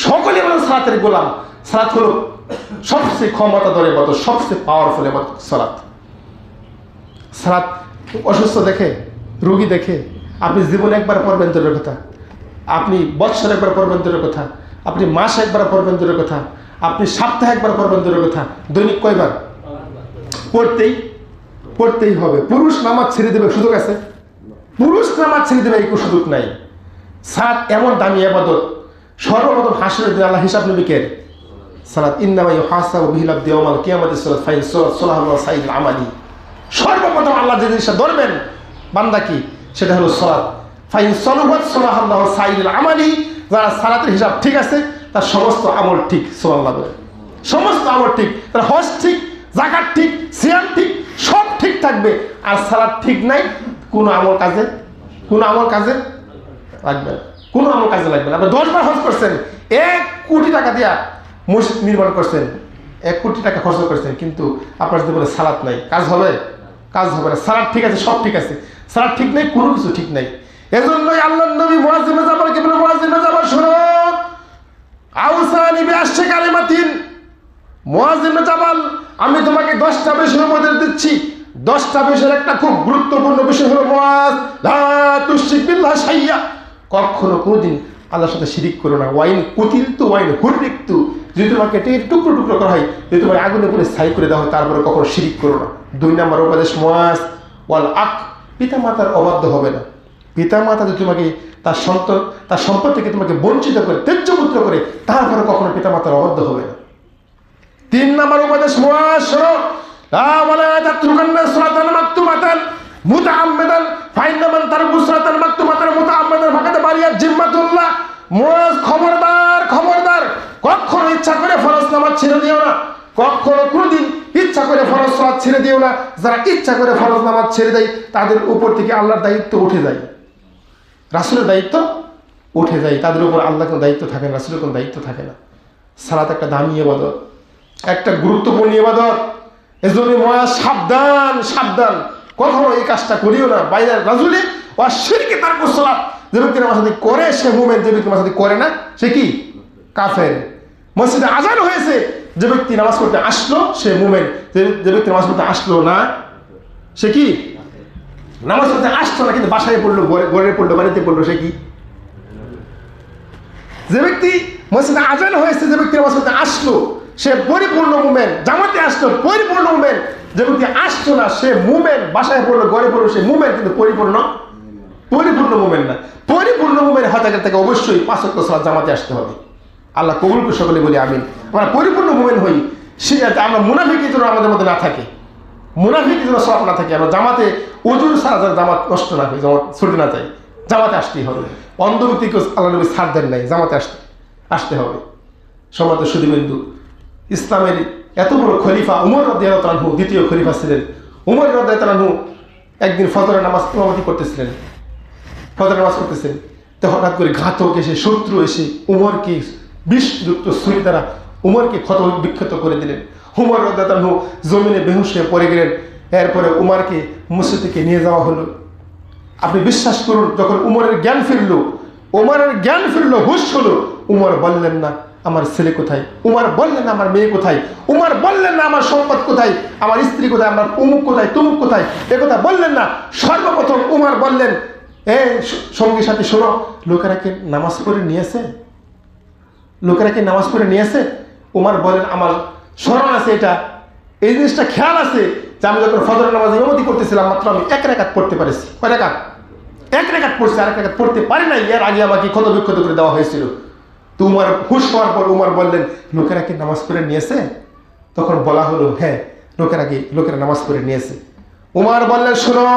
সকল ইবাদত সালাতের গোলাম। সালাত হলো সবচেয়ে ক্ষমতাধর ইবাদত, সবচেয়ে পাওয়ারফুল ইবাদত সালাত। সালাত অসুস্থ দেখে, রোগী দেখে, আপনি জীবনে একবার পড়বেন দূরের কথা, আপনি বৎসরে একবার পড়বেন দূরের কথা, আপনি মাসে একবার পড়বেন দূরের কথা, আপনি সপ্তাহে একবার পড়বেন দূরের কথা, দৈনিক কয়বার? পড়তেই হবে। পুরুষ নামাজ ছেড়ে দেবে সুযোগ আছে? পুরুষ নামাজ ছেড়ে দেবে এই সুযোগ নাই। সালাত এমন দামি ইবাদত, সর্বপ্রথম হাসরের দিন আল্লাহ হিসাব নেবে কে? সালাত। ইন্নামা ইউহাসাবু বিহিল আবদু ইয়াওমাল কিয়ামাতি সালাত ফাইন সালাহু সাইয়্যিদুল আমালি। সর্বপ্রথম আল্লাহ যে জিনিসটা ধরবেন বান্দা কি, সেটা হলো সালাত। ফাইন সালাহাত সালাহু সাইয়্যিদুল আমালি। যারা সালাতের হিসাব ঠিক আছে তার সমস্ত আমল ঠিক। সুবহানাল্লাহ। সমস্ত আমল ঠিক, তার হজ ঠিক, যাকাত ঠিক, সিয়াম ঠিক, সব ঠিক থাকবে। আর সালাত ঠিক নাই, কোনো আমল কাজে লাগবে না। কোনো আমল কাজে লাগবে না। আপনি 10 বার হজ করছেন, 1 কোটি টাকা দিয়া মসজিদ নির্মাণ করছেন, 1 কোটি টাকা খরচ করছেন, কিন্তু আপনার যদি বলে সালাত নাই, কাজ হবে না। সালাত ঠিক আছে, সব ঠিক আছে, সালাত ঠিক নেই, কোনো কিছু ঠিক নাই। এজন্যই আল্লাহর নবী মুয়াজ্জিনে জাবালকে বলে, মুয়াজ্জিনে জাবাল শোনো, আউসানি বিআশি কালিমাতিন, মুয়াজ্জিনে জাবাল আমি তোমাকে 10টা বিষয়ের মধ্যে দিচ্ছি। 10টা বিষয়ের একটা খুব গুরুত্বপূর্ণ বিষয় হলো মুয়াজ লা তুশরিক বিল্লাহি শাইয়্যা, কখনো কোনোদিন আল্লাহর সাথে শিরিক করো না। ওয়াইন কুতিলতু ওয়াইন হুররিকতু, যদি তোমাকে টুকরো টুকরো করা হয়, যদি তোমার আগুনে পুড়ে ছাই করে দেওয়া হয়, তারপরে কখনো শিরিক করো না। 2 নম্বর উপদেশ মুয়াজ ওয়াল আক, পিতা মাতার অবাধ্য হবে না। পিতা মাতা যদি তোমাকে তার সম্পদ থেকে তোমাকে বঞ্চিত করে, ত্যায্যপুত্র করে, তারপরে কখনো পিতা মাতার অবাধ্য হবে না। 3 নম্বর উপদেশ মুয়াজ শোনো, লা ওয়ালা তাতরুকান্না সালাতান মাকতুবাতান মুতাআম্মিদান ফাইন্না মান তারাকা সালাতান মাকতুবাতান মুতাআম্মিদান ফাকাদ বারিয়াত জিম্মাতুল্লাহ। মুয়াজ খবরদার, কখনো ইচ্ছা করে ফরজ নামাজ ছেড়ে দিও না, কখনো কোনোদিন ইচ্ছা করে ফরজ সালাত ছেড়ে দিও না। যারা ইচ্ছা করে ফরজ নামাজ ছেড়ে দেয় তাদের উপর থেকে আল্লাহর দায়িত্ব উঠে যায়, রাসূলের দায়িত্ব উঠে যায়, তাদের উপর আল্লাহর কোনো দায়িত্ব থাকে না, রাসূলের কোনো দায়িত্ব থাকে না। সালাত একটা দামি ইবাদত, একটা গুরুত্বপূর্ণ ইবাদত। এজন্য মুয়াজ সাবধান, কখনো এই কাজটা করিও না। বাইরে রাজুলে ওয়া শিরকে তারকুস সালাত, যে ব্যক্তি নামাজ আদায় করে সে মুমিন, যে ব্যক্তি নামাজ আদায় করে না সে কি? কাফের। মসজিদে আযান হয়েছে, যে ব্যক্তি নামাজ পড়তে আসলো সে মুমিন, যে ব্যক্তি নামাজ পড়তে আসলো না সে কি? নামাজ পড়তে আসতো না কিন্তু বাসায় পড়লো, ঘরে পড়লো, বাড়িতে পড়লো, সে কি? যে ব্যক্তি মসজিদে আযান হয়েছে, যে ব্যক্তি নামাজ পড়তে আসলো সে পরিপূর্ণ মুমিন, জামাতে আসলো পরিপূর্ণ মুমিন। যে ব্যক্তি আসতো না সে মুমিন, বাসায় পড়লো, ঘরে পড়লো, সে মুমিন কিন্তু পরিপূর্ণ মুমিন না। পরিপূর্ণ মুমিন হতে গেলে তাকে অবশ্যই 5 ওয়াক্ত সালাত জামাতে আসতে হবে। আল্লাহ কবুল করে সকলে বলি আমিন। আমরা পরিপূর্ণ মুমিন হই, সে যাতে আমরা মুনাফিকের জন্য আমাদের মধ্যে না থাকে, মুনাফিকের জন্য সওয়াব না থাকে। আমরা জামাতে ওজুর ছাড়া যেন জামাত নষ্ট না হয়, জামাত ছুটে না যায়, জামাতে আসতেই হবে। অন্ধ ব্যক্তিকে আল্লাহ নবী ছাড় দেন নাই, জামাতে আসতে হবে। সম্মানিত সুধীবৃন্দু, ইসলামের এত বড় খলিফা উমর রাদিয়াল্লাহু তাআলা আনহু, দ্বিতীয় খলিফা ছিলেন। উমর রাদিয়াল্লাহু তাআলা আনহু একদিন ফজরের নামাজ ইমামতি করতেছিলেন, তো হঠাৎ করে ঘাতক এসে, শত্রু এসে উমরকে বিষযুক্ত ছুরি দ্বারা উমরকে ক্ষত বিক্ষত করে দিলেন। উমর রাদিয়াল্লাহু তাআলা আনহু জমিনে বেহুশ হয়ে পড়ে গেলেন। এরপরে উমরকে মসজিদ থেকে নিয়ে যাওয়া হলো। আপনি বিশ্বাস করুন, যখন উমরের জ্ঞান ফিরলো, হুঁশ হলো, উমর বললেন না আমার ছেলে কোথায়, উমর বললেন না আমার মেয়ে কোথায়, উমর বললেন না আমার সম্পদ কোথায়, আমার স্ত্রী কোথায়, আমার অমুক কোথায়, তুমুক কোথায়, একথা বললেন না। সর্বপ্রথম উমর বললেন সঙ্গী সাথী শোনো, লোকেরা কি নামাজ পড়ে নিয়েছে? লোকেরা কি নামাজ পড়ে নিয়েছে? উমর বলেন, আমার স্মরণ আছে, এই জিনিসটা খেয়াল আছে যে আমি যখন ফজরের নামাজ ইমামতি করতেছিলাম, মাত্র আমি 1 রাকাত পড়তে পারেছি। কয় রাকাত? 1 রাকাত পড়ছি, 1 রাকাত পড়তে পারি নাই। এর আগে আমাকে ক্ষত বিক্ষত করে দেওয়া হয়েছিল। তো উমর হুশ হওয়ার পর উমর বললেন, লোকেরা কি নামাজ পড়ে নিয়েছে? তখন বলা হলো, হ্যাঁ, লোকেরা নামাজ পড়ে নিয়েছে। উমর বললেন, শোনো,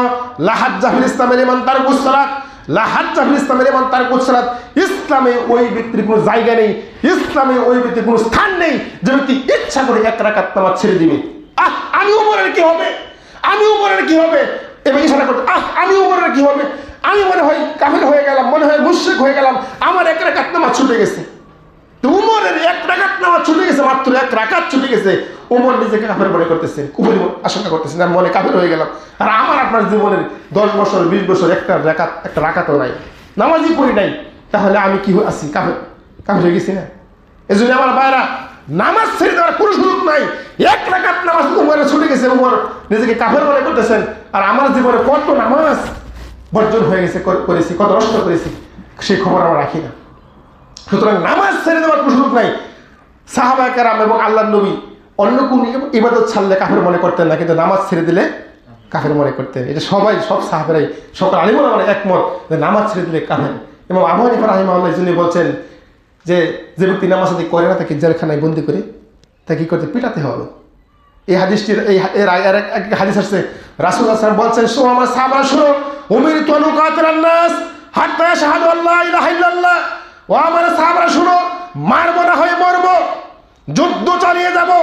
লাহাজ্জা ফিল ইসলামের ইমান তারকুস সালাত, লাহাজ্জা ফিল ইসলামের ইমান তারকুস সালাত। ইসলামে ওই ব্যক্তির কোনো জায়গা নেই, ইসলামে ওই ব্যক্তির কোনো স্থান নেই যে ব্যক্তি ইচ্ছা করে 1 রাকাত নামাজ ছেড়ে দিবে। আমি উমরের কি হবে? আমি উমরের কি হবে? এবং ইশারা করতে, আমি উমরের কি হবে? আমি মনে হয় কাফির হয়ে গেলাম, মনে হয় মুশরিক হয়ে গেলাম, আমার 1 রাকাত নামাজ ছুটে গেছে। তো উমরের 1 রাকাত নামাজ ছুটে গেছে, মাত্র 1 রাকাত ছুটে গেছে। উমর নিজেকে কাফের মনে করতেছেন, কুফরি আশঙ্কা করতেছেন, আমি মনে কাফের হয়ে গেলাম। আর আমার আপনার জীবনের 10 বছর 20 বছর একটা রাকাতও নাই, নামাজই পড়ি নাই, তাহলে আমি কি আছি? কাফের হয়ে গেছি না? এই জন্য আমার ভাইরা, নামাজ ছেড়ে দেওয়ার কোনো সুযোগ নাই। 1 রাকাত নামাজ উমরের ছুটে গেছে, উমর নিজেকে কাফের মনে করতেছেন। আর আমার জীবনে কত নামাজ বর্জন হয়ে গেছে, করেছি, কত নষ্ট করেছি, সেই খবর আমরা রাখি না। সুতরাং নামাজ ছেড়ে দেওয়ার কোনো সুযোগ নাই। সাহাবায়ে কেরাম এবং আল্লাহর নবী অন্য কোন ইবাদত ছাড়লে কাফের মনে করতেন না, কিন্তু নামাজ ছেড়ে দিলে কাফের মনে করতেন। এটা সব সাহাবারাই, সকল আলিম ওলামারা একমত যে নামাজ ছেড়ে দিলে কাফের। এবং আবু হানিফা রাহিমাহুল্লাহ যিনি বলছেন যে ব্যক্তি নামাজ আদায় করে না তাকে জেলখানায় বন্দি করে তাকে কি করতে? পিটাতে হবে। এই হাদিসটির এর এক হাদিস আসছে, রাসূলুল্লাহ সাল্লাল্লাহু আলাইহি ওয়াসাল্লাম বলছেন, শোনো আমার সাহাবারা, শোনো, উমিরতু আন উকাতিলান নাস হাত্তা ইয়াশহাদু আল্লা ইলাহা ইল্লাল্লাহ। ও আমার সাহাবারা, শোনো, মারবো না হয় মরবো, যুদ্ধ চালিয়ে যাবো।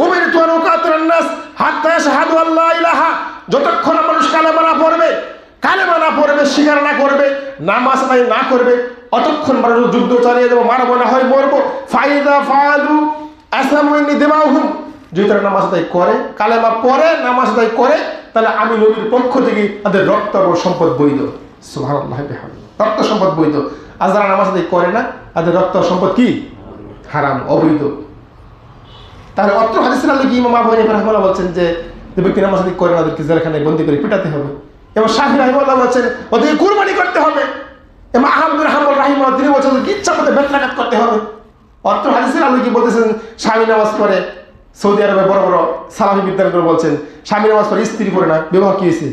উমিরতু আন উকাতিলান নাস হাত্তা ইয়াশহাদু আল্লা ইলাহা, যতক্ষণ মানুষ কালেমা না পড়বে, স্বীকার না করবে, নামাজ আদায় না করবে, অতক্ষণ মানুষ যুদ্ধ চালিয়ে যাবো, মারবো না হয় মরবো। ফাইদা ফাআলু আসলামু দিমাউহুম, যদি তারা নামাজ আদায় করে, কালেমা পড়ে, নামাজ আদায় করে, তাহলে আমি নবীর পক্ষ থেকে তাদের রক্ত ও সম্পদ বৈধ। সুবহানাল্লাহ, রক্ত সম্পদ বৈধ। আর যারা নামাজ আদায় করে না, তাদের রক্ত সম্পদ কি? হারাম, অবৈধ। তাহলে অত্র হাদিসের আলোকে ইমাম আবু হানিফা রাহিমাহুল্লাহ বলছেন যে ব্যক্তি নামাজ আদায় করে না, তাদেরকে জেলখানায় বন্দি করে পিটাতে হবে। এবং শাফি রাহিমাহুল্লাহ বলছেন ওদেরকে কুরবানি করতে হবে। এবং আহমদ বিন হাম্বল রাহিমাহুল্লাহ তিনি বলছেন ইচ্ছা মতো বেতলাঘাত করতে হবে। অত্র হাদিসের আলোকে বলতেছেন স্বামী নামাজ পড়ে, সৌদি আরবে বড় বড় সালাফি বিদ্যানগর বলছেন স্বামী নামাজ পড়ে স্ত্রী পড়ে না, বিবাহ কি হয়েছে?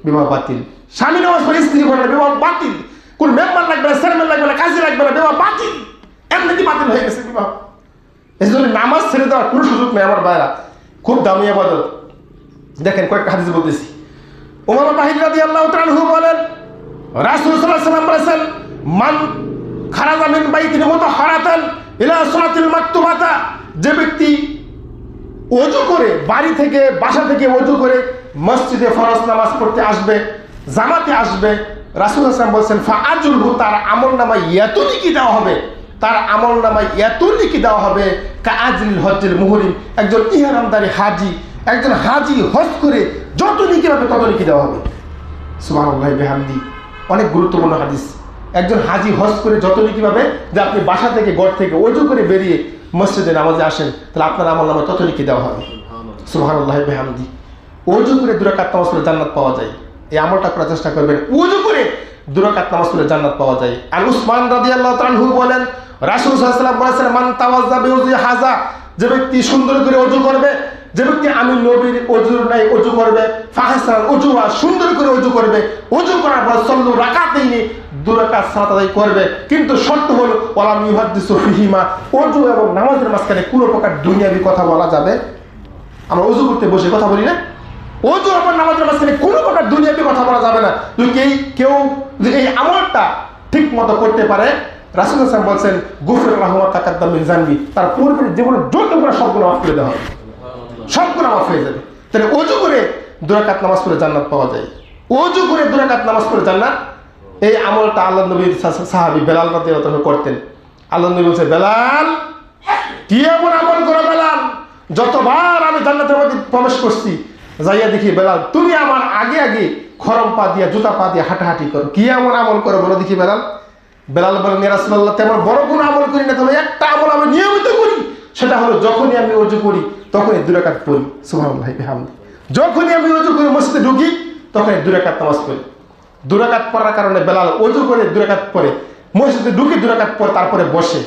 বিবাহ বাতিল। স্বামী নামাজ পড়ে স্ত্রী পড়ে না, বিবাহ বাতিল। কোন মেম্বার লাগবে না, চেয়ারম্যান লাগবে না, কাজী লাগবে না, বিবাহ বাতিল। এমনি বাতিল হয়ে গেছে বিবাহ। এই জন্য নামাজ ছেড়ে দেওয়ার কোনো সুযোগ নেই আমার ভাইরা। খুব দামি ইবাদত। দেখেন কয়েকটা হাদিস বলতেছি। উমামা বাহির রাদিয়াল্লাহু তাআলা আনহু বলেন, রাসূল সাল্লাল্লাহু আলাইহি ওয়াসাল্লাম বলেছেন, মান খারাজা মিন বাইতিন মুতাহহারাতান ইলা সালাতিল মাকতুবাতা, যে ব্যক্তি ওযু করে বাড়ি থেকে, বাসা থেকে ওযু করে মসজিদে ফরজ নামাজ পড়তে আসবে, জামাতে আসবে, রাসূল সাল্লাল্লাহু আলাইহি ওয়াসাল্লাম বলেছেন, ফাআজরহু, তার আমলনামায় এত নেকি দেওয়া হবে, তার আমলনামায় এত নেকি দেওয়া হবে, কাআজরিল হজ্জিল মুহরিম, একজন ইহরামদারী হাজী, একজন হাজী হজ করে যত নেকি পাবে তত নেকি দেওয়া হবে। সুবহানাল্লাহি বিহামদি। অনেক গুরুত্বপূর্ণ হাদিস। একজন হাজী হজ করে যত নেকি পাবে, যে আপনি বাসা থেকে, ঘর থেকে ওযু করে বেরিয়ে মসজিদে নামাজে আসেন, তাহলে আপনার আমলনামায় তত নেকি দেওয়া হবে। সুবহানাল্লাহি বিহামদি। ওযু করে 2 রাকাত নামাজ পড়লে জান্নাত পাওয়া যায়। এই আমলটা করার চেষ্টা করবেন। ওযু করে 2 রাকাত নামাজ পড়লে জান্নাত পাওয়া যায়। আর উসমান রাদিয়াল্লাহু তাআলা আনহু বলেন, রাসূল সাল্লাল্লাহু আলাইহি ওয়াসাল্লাম বলেছেন, মান তাওয়াজ্জা বিউযু হাজা, যে ব্যক্তি সুন্দর করে ওযু করবে, যে ব্যক্তি আমি নবীর ওযুর নাই ওযু করবে, ফাহসান ওযুয়া, সুন্দর করে ওযু করবে, ওযু করার পর সল্লু রাকাতাইনি, 2 রাকাত সালাত আদায় করবে। কিন্তু শর্ত হলো ওয়ালাম ইউহাদ্দিসু ফিহিমা, ওযু এবং নামাজের মাঝখানে কোনো প্রকার দুনিয়াবি কথা বলা যাবে। আমরা ওযু করতে বসে কথা বলি না, ওযু এবং নামাজের মাঝখানে কোনো প্রকার দুনিয়াবি কথা বলা যাবে না। কেউ যদি এই আমলটা ঠিক মতো করতে পারে, রাসূল সাল্লাল্লাহু আলাইহি ওয়াসাল্লাম বলছেন, গুফিরাল্লাহু মা তাকাদ্দাম মিন যানবি, তার পূর্বের জীবনের যত গুনাহ সবগুলো মাফ করে দেওয়া হবে, সবগুলো মাফ হয়ে যাবে। তাহলে ওযু করে 2 রাকাত নামাজ পড়ে জান্নাত পাওয়া যায়। ওযু করে 2 রাকাত নামাজ পড়ে জান্নাত। এই আমলটা আল্লাহর নবীর সাহাবী বেলাল রাদিয়াল্লাহু তাআলা করতেন। আল্লাহর নবী বলছে, বেলাল, কি এমন আমল করো বেলাল, যতবার আমি জান্নাতের মধ্যে প্রবেশ করছি যাইয়া দেখি বেলাল তুমি আমার আগে আগে খরম পা দিয়া, জুতা পা দিয়া হাঁটাহাঁটি করো, কি এমন আমল করো বলো দেখি বেলাল। বেলাল বলেন, ইয়া রাসূলুল্লাহ, তেমন বড় কোনো আমল করি না, তবে একটা আমল আমি নিয়মিত করি, সেটা হলো যখনই আমি ওযু করি তখনই 2 রাকাত পড়ি। সুবহানাল্লাহি বিহামদি। যখনই আমি ওযু করে মসজিদে ঢুকি তখনই 2 রাকাত নামাজ পড়ি। 2 রাকাত পড়ার কারণে বেলাল ওযু করে 2 রাকাত পড়ে, মসজিদে ঢুকে 2 রাকাত পড়ে, তারপরে বসে।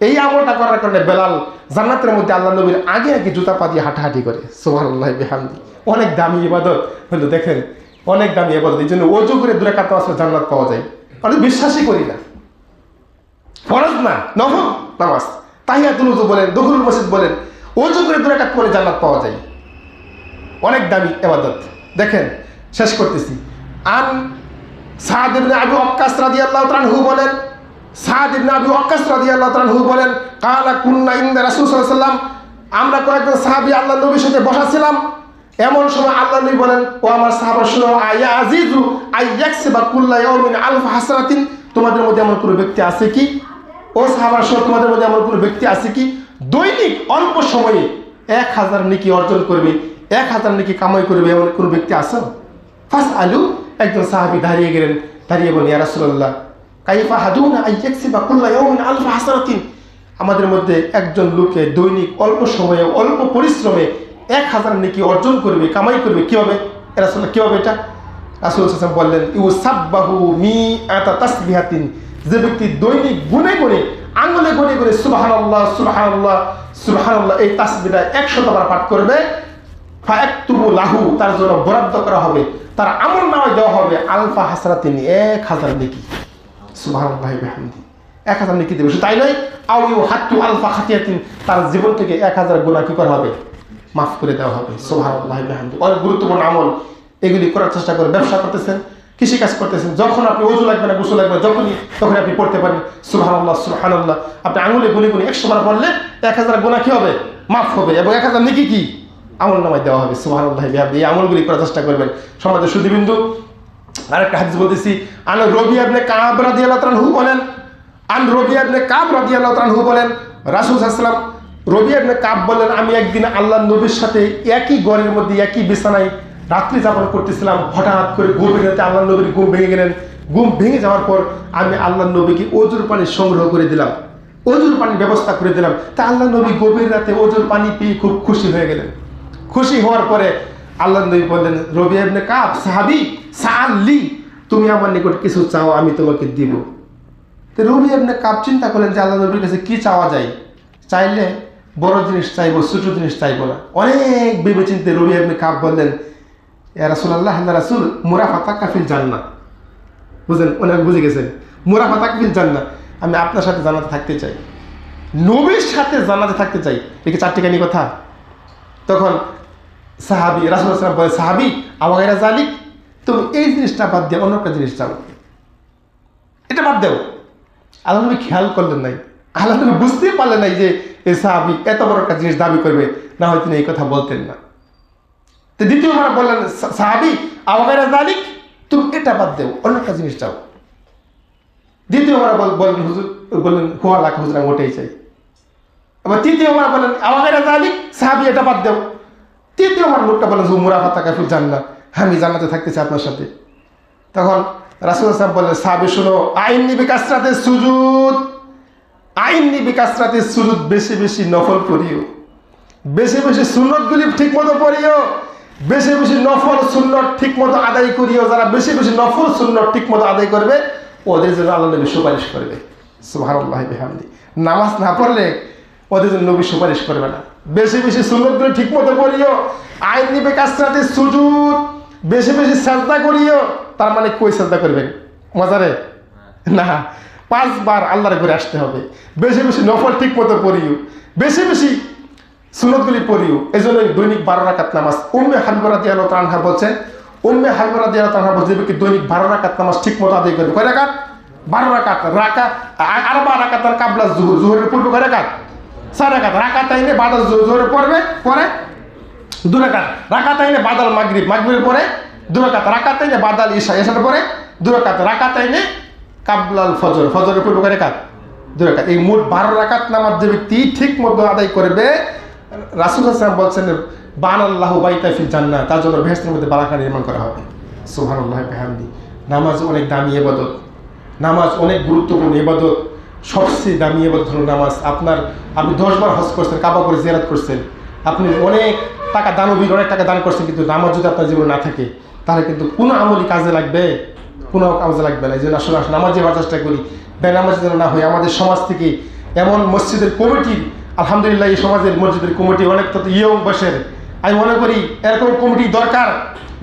এই আমলটা করার কারণে বেলাল জান্নাতের মধ্যে আল্লাহ নবীর আগে আগে জুতা পা দিয়ে হাঁটাহাঁটি করে। সুবহানাল্লাহি বিহামদি। অনেক দামি ইবাদত হলো, দেখেন অনেক দামি ইবাদত। এই জন্য ওযু করে 2 রাকাত নামাজ জান্নাত পাওয়া যায়। আমি বিশ্বাসই করি না, ফরজ না, নফল নামাজ, তাহিয়াতুল ওযু বলেন, দুখুলুল মসজিদ বলেন, ওযু করে 2 রাকাত পড়ে জান্নাত পাওয়া যায়। অনেক দামি ইবাদত। দেখেন শেষ করতেছি। আন সাদ ইবনে আবু ওয়াক্কাস রাদিয়াল্লাহু তাআলা আনহু বলেন, সাদ ইবনে আবু ওয়াক্কাস রাদিয়াল্লাহু তাআলা আনহু বলেন, কালা কুন্না ইনদা রাসূল সাল্লাল্লাহু আলাইহি ওয়াসাল্লাম, আমরা কয়েকজন সাহাবী আল্লাহর নবীর সাথে বসা ছিলাম। এমন সময় আল্লাহর নবী বলেন, ও আমার সাহাবা শুনো, আয়া আজিজু আইয়াকসিবা কুল্লা ইয়াউমিন আলফ হাসানাতিন, তোমাদের মধ্যে এমন কোনো ব্যক্তি আছে কি? ও সাহাবা শুনো, তোমাদের মধ্যে এমন কোনো ব্যক্তি আছে কি দৈনিক অল্প সময়ে 1000 নেকি অর্জন করবে, 1000 নেকি কামাই করবে, এমন কোনো ব্যক্তি আছে? ফাস আলু, একজন সাহাবী দাঁড়িয়ে গেলেন, দাঁড়িয়ে বলেন, ইয়া রাসূলুল্লাহ কাইফা হাদুনা আইয়াকসিবা কুল্লা ইয়াউমিন আলফ হাসানাতিন, আমাদের মধ্যে একজন লোকে দৈনিক অল্প সময়ে অল্প পরিশ্রমে 1000 নেকি অর্জন করবে, কামাই করবে, কিভাবে? ইয়া রাসূলুল্লাহ কিভাবে এটা? রাসূল সাল্লাল্লাহু আলাইহি ওয়াসাল্লাম বললেন, ইউসাব্বাহু মিআতা তাসবিহাতিন, যে ব্যক্তি দৈনিক গুনে গুনে আঙ্গুলে গুনে গুনে সুবহানাল্লাহ সুবহানাল্লাহ সুবহানাল্লাহ এই তাসবিহটা 100 বার পাঠ করবে, ফায়াকতুবু লাহু, তার জন্য বরাদ্দ করা হবে, তার আমলনামায় দেওয়া হবে আলফা হাসানাতিন, 1000 নেকি। সুবহানাল্লাহি বিহামদি, 1000 নেকি দেবে। শুধু তাই নয়, আও ইউহাত্তু আলফা খাতিয়াতিন, তার জীবন থেকে 1000 গুনাহ কি করা হবে? মাফ করে দেওয়া হবে। সুবহানাল্লাহি বিহামদি। অনেক গুরুত্বপূর্ণ আমল, এগুলি করার চেষ্টা করে। ব্যবসা করতেছেন, কৃষিকাজ করতেছেন, যখন আপনি ওযু লাগবে না, গোসল লাগবে, তখন আপনি পড়তে পারেন সুবহানাল্লাহ সুবহানাল্লাহ। আপনি আঙুলে গুনে গুনে 100 বার পড়লে 1000 গুনাহ কি হবে? মাফ হবে, এবং 1000 নেকি কি আমলনামায় দেওয়া হবে। সুবহানাল্লাহি বিহামদি। এই আমলগুলি করার চেষ্টা করবেন। সমাজের সুধীবিন্দু, আরেকটা হাদিস বলতেছি। আন রবিয়া ইবনে কাব রাদিয়াল্লাহু তাআলা আনহু বলেন, রাসূল সাল্লাল্লাহু আলাইহি ওয়াসাল্লাম, রবিয়া ইবনে কাব বলেন, আমি একদিন আল্লাহর নবীর সাথে একই ঘরের মধ্যে একই বিছানায় রাত্রি যাপন করতেছিলাম। হঠাৎ করে গভীর রাতে আল্লাহর নবীর ঘুম ভেঙে গেলেন। ঘুম ভেঙে যাওয়ার পর আমি আল্লাহর নবীকে ওযুর পানি সংগ্রহ করে দিলাম, ওযুর পানির ব্যবস্থা করে দিলাম। তা আল্লাহর নবী গভীর রাতে ওযুর পানি পেয়ে খুব খুশি হয়ে গেলেন। খুশি হওয়ার পরে আল্লাহর নবী বললেন, রবিয়া ইবনে কাব সাহাবী, সাআল্লি, তুমি আমার নিকট কিছু চাও, আমি তোমাকে দিব। তো রবিয়া ইবনে কাব চিন্তা করলেন যে আল্লাহর নবীর কাছে কি চাওয়া যায়, চাইলে বড় জিনিস চাইবো, ছোট জিনিস চাইবো না। অনেক ভেবে চিন্তে রবিয়া ইবনে কাব বললেন, ইয়া রাসূলুল্লাহ, আল্লাহ রাসূল, মুরাফাতাকা ফিল জান্নাহ, বুঝেন, অনেক বুঝে গেছেন, মুরাফাতাকা ফিল জান্নাহ, আমি আপনার সাথে জান্নাতে থাকতে চাই, নবীর সাথে জান্নাতে থাকতে চাই। দেখি 4টিখানি কথা। তখন সাহাবী, রাসূল সাল্লাল্লাহু আলাইহি ওয়াসাল্লাম বলে, সাহাবী আওয়াগাইরা জালিক, তুমি এই জিনিসটা বাদ দিয়ে অন্য একটা জিনিস চাও, এটা বাদ দাও। আল্লাহ নবী খেয়াল করলেন নাই, আল্লাহ নবী বুঝতেই পারলেন নাই যে এই সাহাবী এত বড় একটা জিনিস দাবি করবে, না হয় তিনি এই কথা বলতেন না। তো দ্বিতীয়বার বললেন, সাহাবী আওয়াগাইরা জালিক, তুমি এটা বাদ দাও, অন্য একটা জিনিস চাও। দ্বিতীয়বার বললেন, হুজুর বললেন, হুয়া লাখ হুজুর, আমি ওটাই চাই। আবার তৃতীয়বার বললেন, আওয়াগাইরা জালিক, সাহাবী এটা বাদ দাও। তৃতীয়বার লোকটা বললেন, মুরাফাতাকা ফিল জান্নাহ, আমি জান্নাতে থাকতেছি আপনার সাথে। তখন রাসূল সাহেব বললেন, সাহাবী শুনো, আইন্নি বিকাসরাতে সুজুদ, আইন্নি বিকাসরাতে সুজুদ, বেশি বেশি নফল পড়িও, বেশি বেশি সুন্নতগুলি ঠিক মতো পড়িও, বেশি বেশি নফল সুন্নত ঠিক মতো আদায় করিও। যারা বেশি বেশি নফল সুন্নত ঠিক মতো আদায় করবে, ওদের জন্য আল্লাহ নবী সুপারিশ করবে। সুবহানাল্লাহি বিহামদি। নামাজ না পড়লে ওদের জন্য নবী সুপারিশ করবে না। বেশি বেশি সুন্নতগুলি ঠিক মতো পড়িও, আইন্নি বিকাসরাতে সুজুদ, বেশি বেশি সাজদা করিও। তার মানে কই সাজদা করবেন? মজারে না, 5 বার আল্লাহর ঘরে আসতে হবে। বেশি বেশি নফল ঠিক মতো পড়িও, বেশি বেশি সুন্নতগুলি পড়িও। এই জন্য দৈনিক 12 রাকাত নামাজ। উম্মে হাবিবা রাদিয়াল্লাহু তাআলা আনহা বলছেন, উম্মে হাবিবা রাদিয়াল্লাহু তাআলা বলছেন, যে দৈনিক 12 রাকাত নামাজ ঠিক মতো আদায় করবে। কয় রাকাত? 12 রাকাত। আরবা রাকাতান কাবলা যুহর, যুহরের পূর্বে কয় রাকাত? 4 রাকাত। রাকাতাইনে বাদাল যুহরের পরে 2 রাকাত। রাকাতাইনে বাদাল মাগরিব, মাগরিবের পরে 2 রাকাত। রাকাতাইনে বাদাল ইশা, ইশার পরে 2 রাকাত। রাকাতাইনে কাবলাল ফজর, ফজরের পূর্বে কয় রাকাত? 2 রাকাত। এই মোট 12 রাকাত নামাজ যে ব্যক্তি ঠিক মতো আদায় করবে, রাসূল সাল্লাল্লাহু আলাইহি ওয়াসাল্লাম বলছেন, বানাল্লাহু বাইতা ফিল জান্নাহ, তার জন্য বেহেশতের মধ্যে বারাকা নির্মাণ করা হবে। সুবহানাল্লাহি বিহামদি। নামাজ অনেক দামি ইবাদত, নামাজ অনেক গুরুত্বপূর্ণ ইবাদত। সবচেয়ে দামি ইবাদত হলো নামাজ। আপনি 10 বার হজ করছেন, কাবা করে জিয়ারত করছেন, আপনি অনেক টাকা দানবীর অনেক টাকা দান করছেন, কিন্তু নামাজ যদি আপনার জীবনে না থাকে, তাহলে কিন্তু কোনো আমলই কাজে লাগবে কোনো কাজে লাগবে না। এই জন্য আসলে নামাজে হওয়ার চেষ্টা করি, বেনামাজি যেন না হয়। আমাদের সমাজ থেকে এমন মসজিদের কমিটি, আলহামদুলিল্লাহ এই সমাজের মসজিদের কমিটি অনেক তত ইয়ং বয়সের, আমি মনে করি এরকম কমিটি দরকার,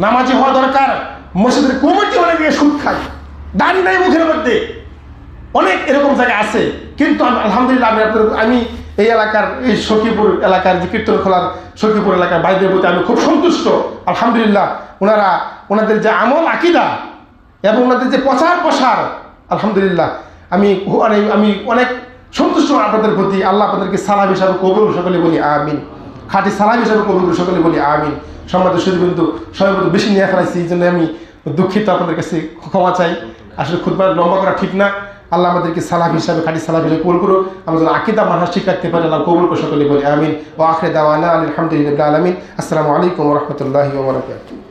নামাজি হওয়া দরকার। মসজিদের কমিটি অনেকে সুদ খায়, দাড়ি নাই মুখের মধ্যে, অনেক এরকম জায়গা আছে। কিন্তু আলহামদুলিল্লাহ আমি এই এলাকার, এই সখীপুর এলাকার যে কীর্তন খোলার সখীপুর এলাকার ভাইদের প্রতি আমি খুব সন্তুষ্ট। আলহামদুলিল্লাহ ওনাদের যে আমল আকিদা এবং ওনাদের যে প্রচার প্রসার, আলহামদুলিল্লাহ আমি অনেক সন্তুষ্ট আপনাদের প্রতি। আল্লাহ আপনাদেরকে সালাম হিসাবে কবুল, সকলে বলি আমিন। খাঁটি সালাম হিসাবে কবুল, সকলে বলি আমিন। সম্মানিত সুধীবৃন্দু, সবাই বেশি নিয়ে ফেলাইছি, এই জন্য আমি দুঃখিত, আপনাদের কাছে ক্ষমা চাই। আসলে খুতবা লম্বা করা ঠিক না। আল্লাহ আমাদেরকে সালাম হিসাবে, খাঁটি সালাম হিসাবে কবুল করো। আমরা যেন আকিদা মানহাজ ঠিক রাখতে পারি, আল্লাহ কবুল করে, সকলে বলি আমিন। ওয়া আখিরু দাওয়ানা আলহামদুলিল্লাহি রাব্বিল আলামিন। আসসালামু আলাইকুম ওয়া রাহমাতুল্লাহি ওয়া বারাকাতুহু।